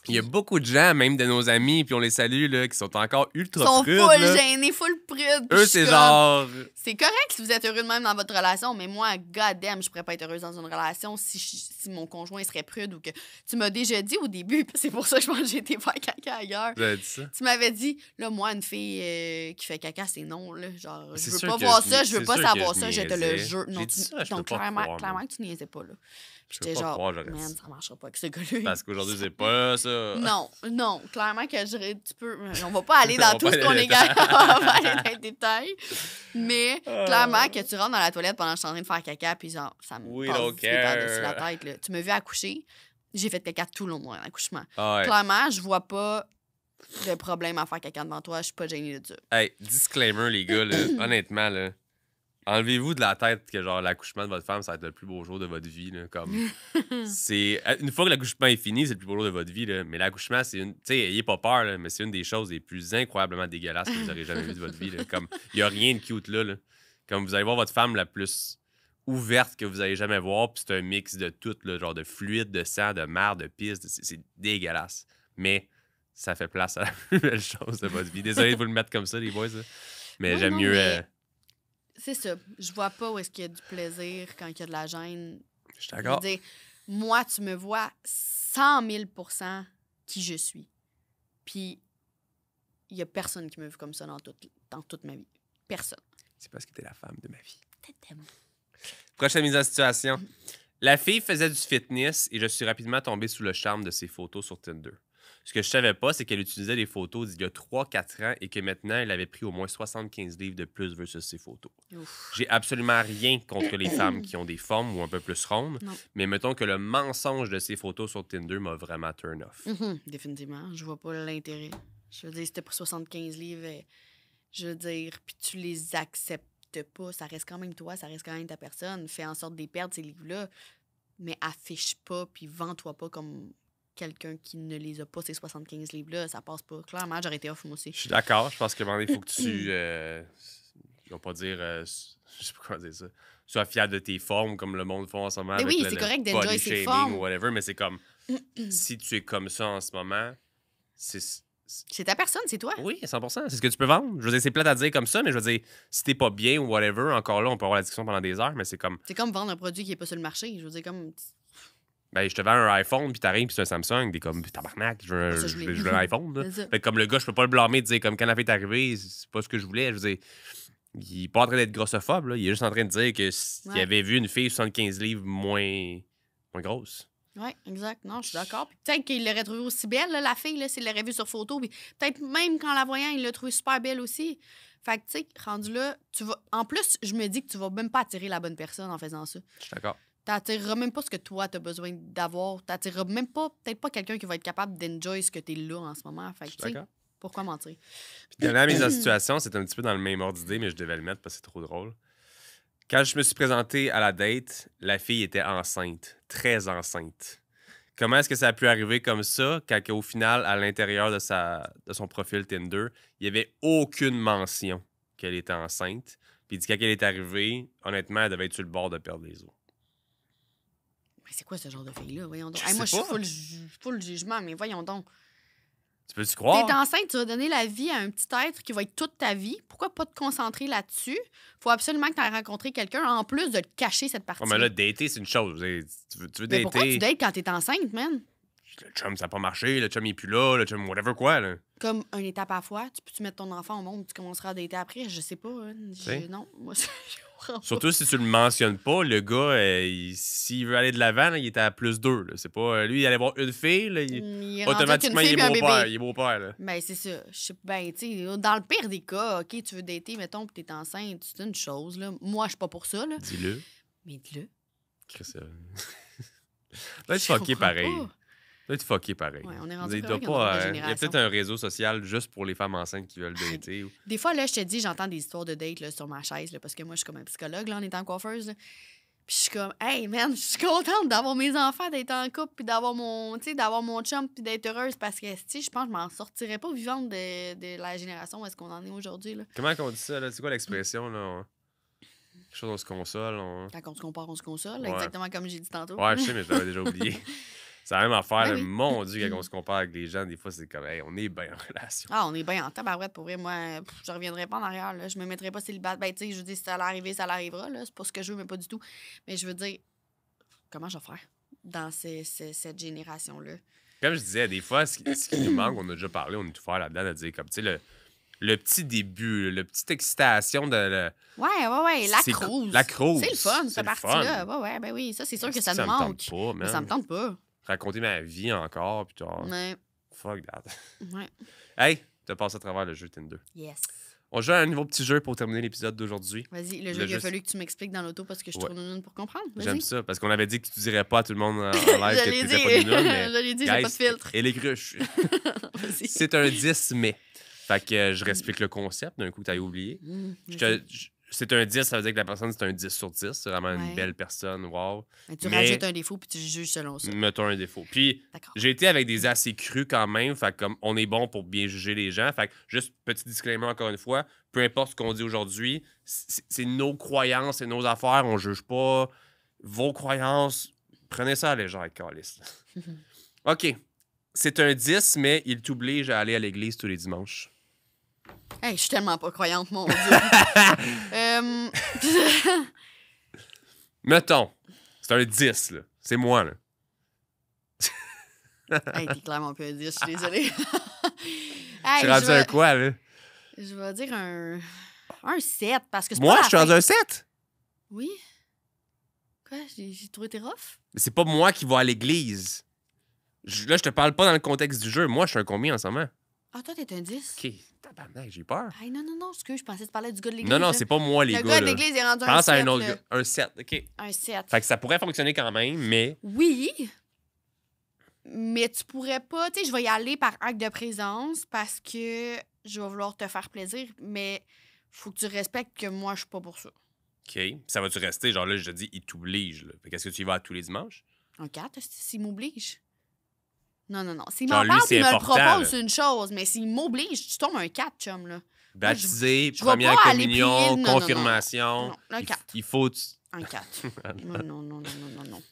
Il y a beaucoup de gens, même de nos amis, puis on les salue, là, qui sont encore ultra Ils sont prudes. full là. gênés, full prudes. puis Eux, je suis c'est comme, genre. C'est correct si vous êtes heureux de même dans votre relation, mais moi, goddamn, je pourrais pas être heureuse dans une relation si mon conjoint serait prude ou que... Tu m'as déjà dit au début, puis c'est pour ça que je pense que j'ai été faire caca ailleurs. Vous avez dit ça? Tu m'avais dit, là, moi, une fille qui fait caca, c'est non, là. Genre, je C'est veux sûr pas que voir je- ça, je veux c'est pas sûr que savoir je ça, je te le niaisais. jure. J'ai Non, dit ça, je peux donc, pas croire, clairement moi. que tu niaisais pas, là. Je J'étais peux pas genre, croire, j'aurais man, dit. ça marchera pas avec ce gars-là. Parce qu'aujourd'hui, c'est pas ça. Non, clairement que tu peux... On va pas aller dans On tout va ce pas qu'on aller est dans les capable, on va aller dans les détails. Mais clairement que tu rentres dans la toilette pendant que je suis en train de faire caca, puis genre, ça me We passe don't 18 heures care. dessus la tête. Là. Tu m'as vu accoucher, J'ai fait caca tout le long de mon accouchement. Ah ouais. Clairement, je vois pas de problème à faire caca devant toi. Je suis pas gênée de ça. Hey, disclaimer, les gars, là, honnêtement, là, enlevez-vous de la tête que genre l'accouchement de votre femme, ça va être le plus beau jour de votre vie. Là, comme c'est une fois que l'accouchement est fini, c'est le plus beau jour de votre vie. Là, mais l'accouchement, c'est une. Tu sais, ayez pas peur, là, mais c'est une des choses les plus incroyablement dégueulasses que vous aurez jamais vues de votre vie. Là. Comme il y a rien de cute là, là. Comme vous allez voir votre femme la plus ouverte que vous allez jamais voir, puis c'est un mix de tout, là, genre de fluide, de sang, de merde, de pisse, c'est dégueulasse. Mais ça fait place à la plus belle chose de votre vie. Désolé de vous le mettre comme ça, les boys. Là. Mais Ouais, j'aime non, mieux. mais c'est ça. Je vois pas où est-ce qu'il y a du plaisir quand il y a de la gêne. Je suis Je veux d'accord. dire, moi, tu me vois 100 000 % qui je suis. Puis, il y a personne qui me vu comme ça dans toute ma vie. Personne. C'est parce que t'es la femme de ma vie. T'aimes. Prochaine mise en situation. La fille faisait du fitness et je suis rapidement tombé sous le charme de ses photos sur Tinder. Ce que je savais pas, c'est qu'elle utilisait des photos d'il y a 3-4 ans et que maintenant, elle avait pris au moins 75 livres de plus versus ses photos. Ouf. J'ai absolument rien contre les femmes qui ont des formes ou un peu plus rondes, Non. mais mettons que le mensonge de ses photos sur Tinder m'a vraiment turn off. Définitivement. Je vois pas l'intérêt. Je veux dire, si t'as pris 75 livres, je veux dire, puis tu les acceptes pas, ça reste quand même toi, ça reste quand même ta personne. Fais en sorte de les perdre, ces livres-là, mais affiche pas, puis vends-toi pas comme quelqu'un qui ne les a pas, ces 75 livres-là. Ça passe pas. Clairement, j'aurais été off, moi aussi. Je suis d'accord. Je pense que il faut que tu. Je vais pas dire. Je sais pas comment dire ça. Sois fier de tes formes, comme le monde font en ce moment. Mais avec oui, le c'est correct d'enjoy body ses shaming formes. ou whatever, mais c'est comme. Si tu es comme ça en ce moment, c'est. C'est ta personne, c'est toi. Oui, 100%. C'est ce que tu peux vendre. Je veux dire, c'est plate à dire comme ça, mais je veux dire, si t'es pas bien ou whatever, encore là, on peut avoir la discussion pendant des heures, mais c'est comme. C'est comme vendre un produit qui est pas sur le marché. Je veux dire, comme. Ben, je te vends un iPhone, puis t'arrives, puis c'est un Samsung, t'es comme, tabarnak, je veux, Ça, je voulais. je veux un iPhone. Là. C'est ça. Fait que comme le gars, je peux pas le blâmer de dire, comme quand la fille est arrivée, c'est pas ce que je voulais. Je veux dire, il est pas en train d'être grossophobe, là. Il est juste en train de dire que s'il Ouais. avait vu une fille 75 livres moins grosse. Oui, exact. Non, je suis d'accord. Puis peut-être qu'il l'aurait trouvée aussi belle, là, la fille, là, s'il l'aurait vue sur photo. Puis peut-être même qu'en la voyant, il l'a trouvée super belle aussi. Fait que, tu sais, rendu là, tu vas. En plus, je me dis que tu vas même pas attirer la bonne personne en faisant ça. Je suis d'accord. T'attireras même pas ce que toi, t'as besoin d'avoir. T'attireras même pas, peut-être pas quelqu'un qui va être capable d'enjoy ce que t'es là en ce moment. Fait Je que, suis tu sais, d'accord. pourquoi mentir? Puis dernière mise en situation, c'est un petit peu dans le même ordre d'idée, mais je devais le mettre parce que c'est trop drôle. Quand je me suis présenté à la date, la fille était enceinte, très enceinte. Comment est-ce que ça a pu arriver comme ça quand au final, à l'intérieur de son profil Tinder, il n'y avait aucune mention qu'elle était enceinte? Puis il dit quand elle est arrivée, honnêtement, elle devait être sur le bord de perdre les os. Mais c'est quoi ce genre de fille-là? Voyons donc. Je Moi, sais je suis pas. full jugement, mais voyons donc. Tu peux-tu croire? T'es enceinte, tu vas donner la vie à un petit être qui va être toute ta vie. Pourquoi pas te concentrer là-dessus? Faut absolument que tu aies rencontré quelqu'un, en plus de te cacher cette partie. Ouais, mais là, dater, c'est une chose. Tu veux Mais dater. pourquoi tu dates quand t'es enceinte, man? Le chum, ça n'a pas marché. Le chum, il est plus là. Le chum, whatever quoi. Là. Comme une étape à la fois, tu peux-tu mettre ton enfant au monde, tu commenceras à dater après? Je sais pas. Hein. T'sais. Non, moi, je comprends pas. Surtout si tu le mentionnes pas, le gars, s'il veut aller de l'avant, là, il est à +2. Là. C'est pas, lui, il allait voir une fille, là, Il est rendu automatiquement, avec il une est fille puis un beau-père. bébé. Il est beau-père. Là. Ben, c'est ça. Je sais, ben, tu sais, dans le pire des cas, OK, tu veux dater, mettons, que t'es enceinte, c'est une chose, là. Moi, je suis pas pour ça, là. Dis-le. Mais dis-le. Chris, doit être Je fucké comprends pareil. pas. Doit être fucké pareil. Ouais, on est Vous rendu êtes correct pas, dans notre il y a génération. peut-être un réseau social juste pour les femmes enceintes qui veulent dater. Ou... Des fois, là, je te dis, j'entends des histoires de dates là, sur ma chaise, là, parce que moi, je suis comme un psychologue là, en étant coiffeuse. Là. Puis je suis comme, hey, man, je suis contente d'avoir mes enfants, d'être en couple, puis d'avoir mon chum, puis d'être heureuse, parce que, tu sais, je pense que je m'en sortirais pas vivante de la génération où est-ce qu'on en est aujourd'hui. Là. Comment on dit ça? Là? C'est quoi l'expression? Là? Quelque chose, on se console. Quand on se compare, on se console, Ouais. exactement comme j'ai dit tantôt. Ouais, je sais, mais je l'avais déjà oublié. C'est la même affaire. Ben là. oui. Mon Dieu, quand on se compare avec les gens, des fois, c'est comme, hey, on est bien en relation. Ah, on est bien en tabarouette, pour vrai. Moi, je reviendrai pas en arrière. Là. Je me mettrai pas célibataire. Ben, tu sais, je veux dire, si ça allait arriver, ça l'arrivera. C'est pas ce que je veux, mais pas du tout. Mais je veux dire, comment je vais faire dans cette génération-là? Comme je disais, des fois, ce qui nous manque, on a déjà parlé, on est tout faire là-dedans, de dire, comme, tu sais, le petit début, la petite excitation de... Ouais, la C'est cruise. la cruise. C'est le fun, C'est cette le partie-là. fun. Ouais, ben oui, ça, c'est sûr que Ça ça nous me manque. tente pas, Mais ça me man. tente pas. Raconter ma vie encore, puis genre, Ouais, fuck that. ouais. Hey, te passe à travers le jeu Tinder. Yes. On joue à un nouveau petit jeu pour terminer l'épisode d'aujourd'hui. Vas-y, le jeu qu'il a fallu que tu m'expliques dans l'auto parce que je suis trop nounoune pour comprendre. J'aime ça, parce qu'on avait dit que tu dirais pas à tout le monde en live que tu n'étais pas nounoune, mais... Je l'ai dit, j'ai pas de filtre. Et les cruches. C'est un 10 mai. Fait que je réexplique le concept d'un coup que tu as oublié. C'est un 10, ça veut dire que la personne, c'est un 10 sur 10. C'est vraiment une belle personne. Wow. Tu rajoutes un défaut puis tu juges selon ça. Mettons un défaut. Puis, j'ai été avec des assez crus quand même. Fait que comme on est bon pour bien juger les gens. Fait que juste petit disclaimer encore une fois. Peu importe ce qu'on dit aujourd'hui, c'est nos croyances, c'est nos affaires. On juge pas vos croyances. Prenez ça à la légère, Calice. OK. C'est un 10, mais il t'oblige à aller à l'église tous les dimanches. Hey, je suis tellement pas croyante, mon Dieu. Mettons, c'est un 10, là. C'est moi, là. Hey, t'es clairement pas un 10, je suis désolée. Hey, tu rendu un quoi, là? Je vais dire un 7, parce que c'est moi, je suis rendu un 7? Oui. Quoi? J'ai trouvé tes rough? Mais c'est pas moi qui vais à l'église. Là, je te parle pas dans le contexte du jeu. Moi, je suis un combien en ce moment? Ah, toi, t'es un 10? OK. Tabarnak, j'ai peur. Hey, non, excuse, je pensais que tu parlais du gars de l'église. Non, c'est pas moi, les gars. Le gars de l'église est rendu un 7. Pense à un autre gars. Un 7, OK. Un 7. Fait que ça pourrait fonctionner quand même, mais... Oui, mais tu pourrais pas... Tu sais, je vais y aller par acte de présence parce que je vais vouloir te faire plaisir, mais faut que tu respectes que moi, je suis pas pour ça. OK. Ça va-tu rester? Genre là, je te dis, il t'oblige. Qu'est-ce que tu y vas tous les dimanches? Un 4, s'il m'oblige. Non. S'il genre, m'en parle lui, et me le propose, là. c'est une chose, mais s'il m'oblige, tu tombes un 4, chum, là. Baptisé, je première vais pas aller communion, prier. confirmation. Non, un 4. Il faut... Un 4. Non.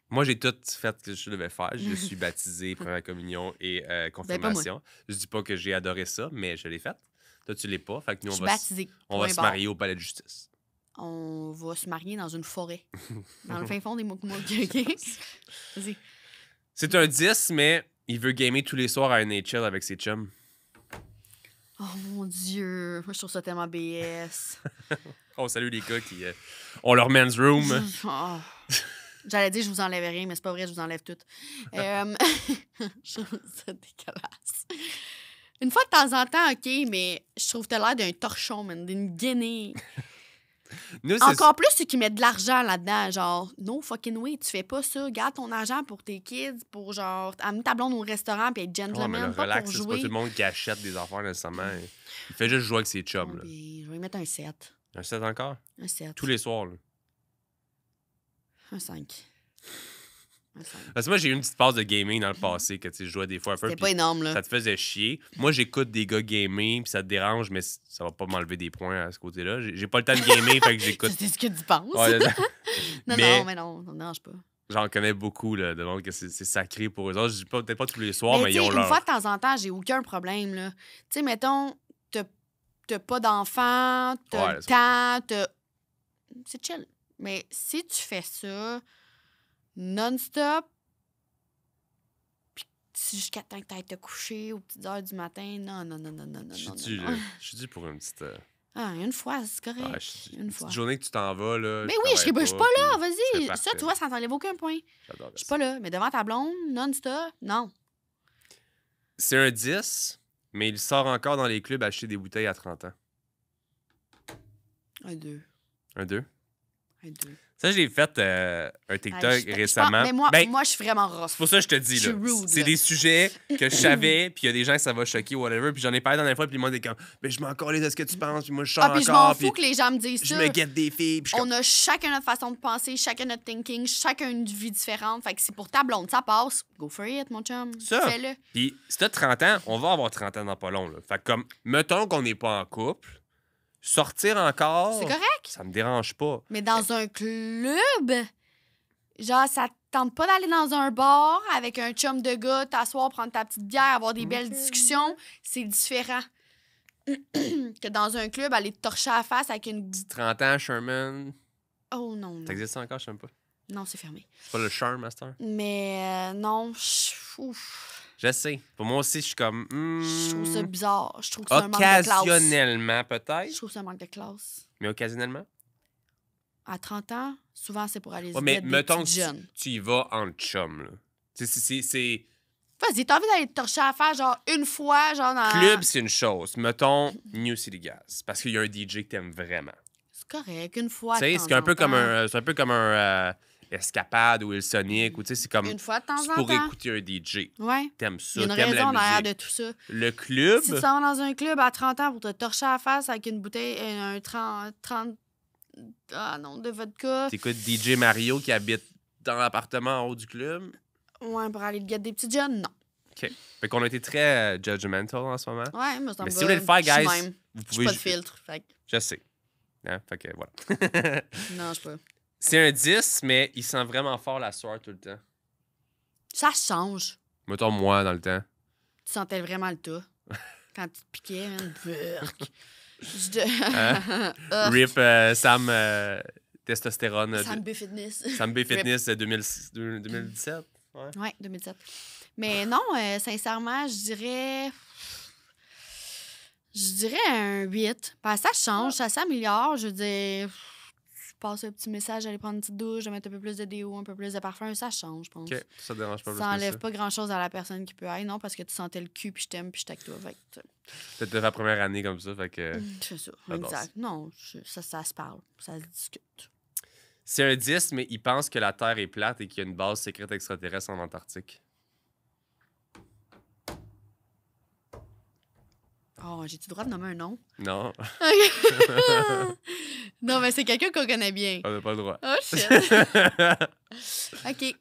Moi, j'ai tout fait ce que je devais faire. Je suis baptisé, première communion et confirmation. Je dis pas que j'ai adoré ça, mais je l'ai fait. Toi, tu l'es pas. Fait que nous, on va se marier au palais de justice. On va se marier dans une forêt. Dans le fin fond des Mokmoki. Vas-y. C'est un 10, mais il veut gamer tous les soirs à NHL avec ses chums. Oh mon Dieu. Moi, je trouve ça tellement BS. Oh, salut les gars qui ont leur men's room. J'allais dire je vous enlève rien, mais c'est pas vrai, je vous enlève tout. Je trouve ça dégueulasse. Une fois de temps en temps, OK, mais je trouve que t'as l'air d'un torchon, man, d'une guinée. Encore plus ceux qui mettent de l'argent là-dedans, genre, no fucking way, tu fais pas ça. Garde ton argent pour tes kids, pour genre, amener ta blonde au restaurant puis être gentleman, pas relax, pour c'est jouer. pas tout le monde qui achète des affaires nécessairement. Il fait juste jouer avec ses chums. Là. Je vais lui mettre un 7. Un 7 encore? Un 7. Tous les soirs, là. Un 5. Parce que moi, j'ai eu une petite phase de gaming dans le passé, que tu jouais des fois un peu. C'était pas énorme, là. Ça te faisait chier. Moi, j'écoute des gars gamer, puis ça te dérange, mais ça va pas m'enlever des points à ce côté-là. J'ai pas le temps de gamer, fait que j'écoute. C'est ce que tu penses. Ouais, mais non, ça me dérange pas. J'en connais beaucoup, là, de monde que c'est sacré pour eux autres. Je dis peut-être pas tous les soirs, mais ils ont une fois de temps en temps, j'ai aucun problème, là. Tu sais, mettons, t'as pas d'enfant, t'as le temps, c'est chill. Mais si tu fais ça non-stop, puis jusqu'à temps que t'ailles te coucher aux petites heures du matin, non. Je suis dû pour une petite... une fois, c'est correct. Une fois. Journée que tu t'en vas, là. Mais oui, je suis pas là, vas-y. Ça, tu vois, ça t'enlève aucun point. Je suis pas là. Mais devant ta blonde, non-stop, non. C'est un 10, mais il sort encore dans les clubs acheter des bouteilles à 30 ans. Un 2. Un 2? Un 2. Ça, j'ai fait un TikTok récemment. Mais moi, je suis vraiment rough. C'est pour ça que je te dis, là. C'est des sujets que je savais, puis il y a des gens que ça va choquer, whatever. Puis j'en ai parlé dans la fois, puis le monde est comme, mais je m'en calais de ce que tu penses, puis moi, je sors encore. Puis je m'en fous que les gens me disent ça. Je me guette des filles. Puis on a chacun notre façon de penser, chacun notre thinking, chacun une vie différente. Fait que si pour ta blonde, ça passe, go for it, mon chum. Fais-le. Puis si t'as 30 ans, on va avoir 30 ans dans pas long, là. Fait que comme, mettons qu'on n'est pas en couple. Sortir encore, c'est correct. Ça me dérange pas. Mais dans un club, genre, ça te tente pas d'aller dans un bar avec un chum de gars, t'asseoir, prendre ta petite bière, avoir des belles discussions, c'est différent que dans un club, aller te torcher à la face avec une... 30 ans, Sherman. Oh non. Ça existe encore, je sais pas. Non, c'est fermé. C'est pas le Charm, Master? Mais non, je sais. Pour moi aussi, je suis comme... Je trouve ça bizarre. Je trouve que c'est un manque de classe. Occasionnellement, peut-être. Je trouve ça un manque de classe. Mais occasionnellement? À 30 ans, souvent, c'est pour aller se mais mettre des mettons petites jeunes. Tu y vas en chum, là. C'est Vas-y, t'as envie d'aller te torcher à la face, genre, une fois, genre, dans... Club, c'est une chose. Mettons New City Gas. Parce qu'il y a un DJ que t'aimes vraiment. C'est correct, une fois Tu de sais, temps c'est un peu en comme temps. un... C'est un peu comme un Escapade ou Il Sonic. Ou tu sais, c'est comme... Une fois de temps C'est en pour temps. écouter un DJ. Ouais. T'aimes Il y ça, a une t'aimes raison la derrière musique. de tout ça. Le club... Si tu s'en vas dans un club à 30 ans pour te torcher à la face avec une bouteille, un 30 ah non, de vodka. T'écoutes DJ Mario qui habite dans l'appartement en haut du club. Ouais, pour aller te guetter des petits jeunes, non. OK. Fait qu'on a été très judgmental en ce moment. Ouais, mais ça me Mais si va. vous voulez le faire, Je suis guys, même. vous Je pouvez... pas de filtre. Fait que... Je sais. Hein? Fait que voilà. Non, je sais pas. C'est un 10, mais il sent vraiment fort la soirée tout le temps. Ça change. Mettons moi dans le temps. Tu sentais vraiment le tas. Quand tu te piquais, man. Burk. Hein? Rip Sam Testostérone. Sam B Fitness. Sam B Fitness 2017. Ouais. Ouais, 2007. Mais non, sincèrement, je dirais un 8. Parce que ça change, ça s'améliore. Je veux dire, je passe un petit message, aller prendre une petite douche, de mettre un peu plus de déo, un peu plus de parfum, ça change, je pense. OK, ça te dérange pas plus Ça que enlève ça. pas grand-chose à la personne qui peut être, non, parce que tu sentais le cul, puis je t'aime, puis je avec toi. Fait que, Peut-être la première année comme ça, fait que... c'est ça, J'adore exact. Non, ça se parle, ça se discute. C'est un 10, mais il pense que la Terre est plate et qu'il y a une base secrète extraterrestre en Antarctique. Oh, j'ai-tu le droit de nommer un nom? Non, Non, mais c'est quelqu'un qu'on connaît bien. on n'a pas le droit. Oh, shit. OK.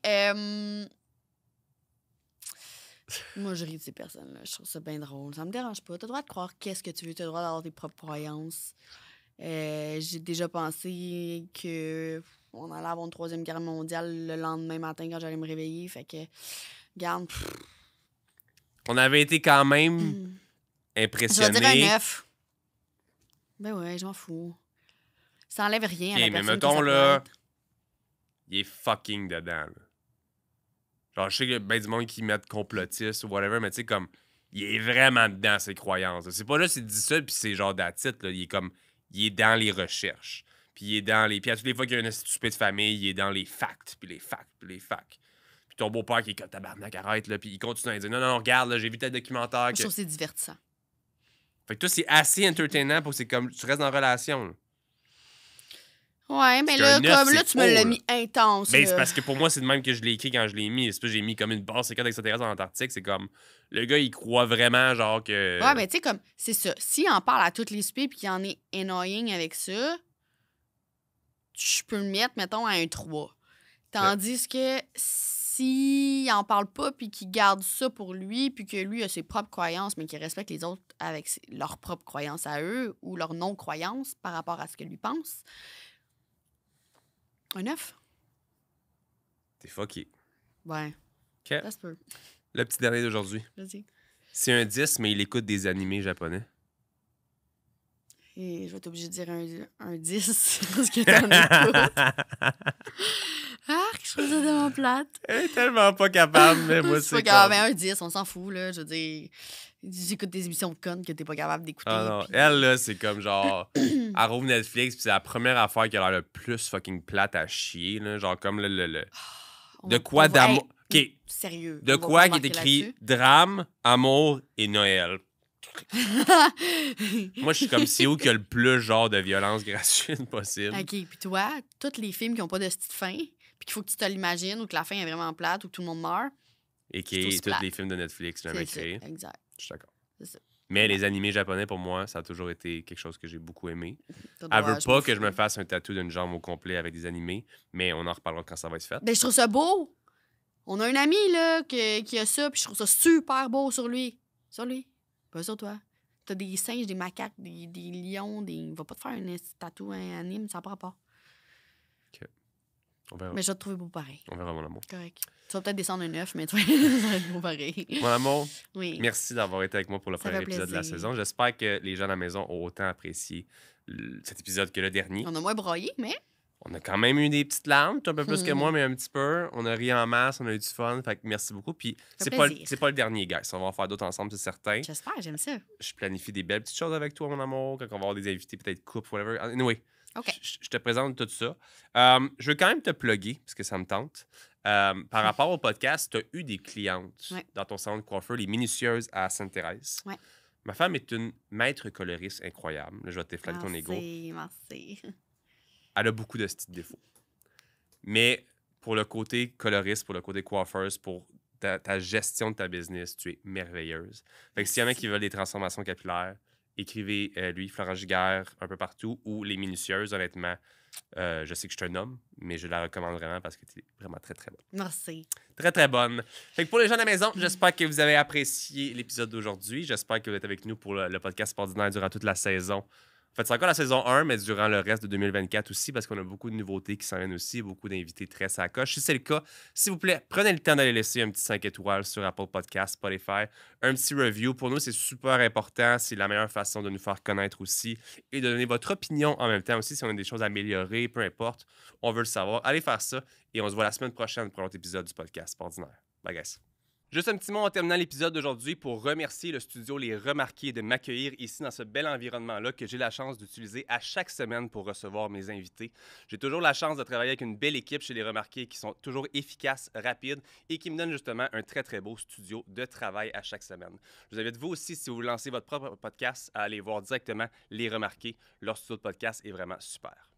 Moi, je ris de ces personnes-là. Je trouve ça bien drôle. Ça me dérange pas. T'as le droit de croire qu'est-ce que tu veux. T'as le droit d'avoir tes propres croyances. J'ai déjà pensé que on allait avoir une troisième guerre mondiale le lendemain matin quand j'allais me réveiller. Fait que, regarde, On avait été quand même je vais impressionnés. dire un 9. Ben ouais, je m'en fous. Ça enlève rien à la OK, mais personne mettons, que ça peut là, être. il est fucking dedans, là. Genre, je sais qu'il y a bien du monde qui mettent complotiste ou whatever, mais tu sais, comme, il est vraiment dedans, ses croyances. là. C'est pas là, c'est dit ça, puis c'est genre d'attitude, là. Il est comme, il est dans les recherches. Puis il est dans les... Puis à toutes les fois qu'il y a un stupide de famille, il est dans les facts, puis les facts, puis les facts. Puis ton beau-père qui est comme tabarnak, arrête, là, puis il continue à dire, non, regarde, là, j'ai vu tel documentaire. Je Que... trouve que c'est divertissant. Fait que toi, c'est assez entertainant pour que c'est comme, tu restes en relation, là. Ouais, mais Parce là, qu'un neuf, comme là, c'est tu me haut, l'as là. mis intense. Ben, là. c'est parce que pour moi, c'est de même que je l'ai écrit quand je l'ai mis. C'est pas que j'ai mis comme une base secrète extraterrestre en Antarctique. C'est comme, le gars, il croit vraiment, genre, que... Ouais, mais tu sais, comme, c'est ça. S'il en parle à toutes les spies puis qu'il en est annoying avec ça, je peux le mettre, mettons, à un 3. Tandis que s'il en parle pas puis qu'il garde ça pour lui puis que lui a ses propres croyances mais qu'il respecte les autres avec leurs propres croyances à eux ou leurs non-croyances par rapport à ce que lui pense, un 9. T'es fucké. Ouais, OK. ça se peut. Le petit dernier d'aujourd'hui. Vas-y. C'est un 10, mais il écoute des animés japonais. Et je vais être obligée de dire un 10 parce que t'en écoutes. Ah, je trouve ça tellement plate. Elle est tellement pas capable, mais moi, C'est c'est pas grave, comme... mais un 10, on s'en fout, là. Je veux dire, j'écoute des émissions de connes que t'es pas capable d'écouter. Ah non, puis- elle, là, c'est comme genre... elle rouvre Netflix, puis c'est la première affaire qui a l'air le plus fucking plate à chier, là. Genre comme le... On De va- quoi on va- d'amour... Hey, OK. sérieux. De on va quoi pas qui est embarquer écrit drame, amour et Noël. là-dessus. Moi, je suis comme c'est où qu'il y a le plus genre de violence gratuite possible. OK, puis toi, tous les films qui ont pas de petite fin, puis qu'il faut que tu te l'imagines, ou que la fin est vraiment plate, ou que tout le monde meurt, Et je qui trouve est ça tous plate. les films de Netflix jamais c'est ça. créés. Exact. Je suis d'accord. C'est ça. Mais les animés japonais, pour moi, ça a toujours été quelque chose que j'ai beaucoup aimé. T'as le Elle droit, veut je pas m'en que je fous. me fasse un tatou d'une jambe au complet avec des animés, mais on en reparlera quand ça va être fait. Ben, je trouve ça beau. On a un ami, là, qui a ça, puis je trouve ça super beau sur lui. Sur lui. Pas sur toi. T'as des singes, des macaques, des lions, des... Va pas te faire un tatou, un anime, ça n'a pas rapport. On verra. Mais je vais te trouver beau pareil. On verra, mon amour. Correct. Tu vas peut-être descendre un 9, mais tu vas être beau pareil. Mon amour, Oui. merci d'avoir été avec moi pour le Ça premier fait épisode de la plaisir. saison. J'espère que les gens à la maison ont autant apprécié cet épisode que le dernier. On a moins broyé, mais... On a quand même eu des petites larmes, un peu plus que Mhm. moi, mais un petit peu. On a ri en masse, on a eu du fun. Fait que merci beaucoup. Puis Ça c'est fait pas, plaisir. c'est pas le dernier, guys. On va en faire d'autres ensemble, c'est certain. J'espère, j'aime ça. Je planifie des belles petites choses avec toi, mon amour. Quand on va avoir des invités, peut-être couple, whatever. Anyway, OK. Je te présente tout ça. Je veux quand même te plugger, parce que ça me tente. Par rapport au podcast, tu as eu des clientes Ouais. dans ton salon de coiffeur, les minutieuses à Sainte-Thérèse. Ouais. Ma femme est une maître coloriste incroyable. Là, je vais te flatter ton ego. Merci. Elle a beaucoup de petits défauts. Mais pour le côté coloriste, pour le côté coiffeuse, pour ta gestion de ta business, tu es merveilleuse. Fait que s'il y en a Merci. qui veulent des transformations capillaires, écrivez lui, Florent Giguère, un peu partout, ou Les Minutieuses, honnêtement. Je sais que je suis un homme, mais je la recommande vraiment parce que tu es vraiment très, très bonne. Merci. Très, très bonne. Fait que pour les gens à la maison, j'espère que vous avez apprécié l'épisode d'aujourd'hui. J'espère que vous êtes avec nous pour le podcast ordinaire durant toute la saison. En fait, c'est encore la saison 1, mais durant le reste de 2024 aussi, parce qu'on a beaucoup de nouveautés qui s'en viennent aussi, beaucoup d'invités très sacoches. Si c'est le cas, s'il vous plaît, prenez le temps d'aller laisser un petit 5 étoiles sur Apple Podcasts, Spotify, un petit review. Pour nous, c'est super important. C'est la meilleure façon de nous faire connaître aussi et de donner votre opinion en même temps aussi. Si on a des choses à améliorer, peu importe, on veut le savoir. Allez faire ça et on se voit la semaine prochaine pour un autre épisode du podcast ordinaire. Bye, guys. Juste un petit mot en terminant l'épisode d'aujourd'hui pour remercier le studio Les Remarqués de m'accueillir ici dans ce bel environnement-là que j'ai la chance d'utiliser à chaque semaine pour recevoir mes invités. J'ai toujours la chance de travailler avec une belle équipe chez Les Remarqués qui sont toujours efficaces, rapides et qui me donnent justement un très, très beau studio de travail à chaque semaine. Je vous invite vous aussi, si vous lancez votre propre podcast, à aller voir directement Les Remarqués. Leur studio de podcast est vraiment super.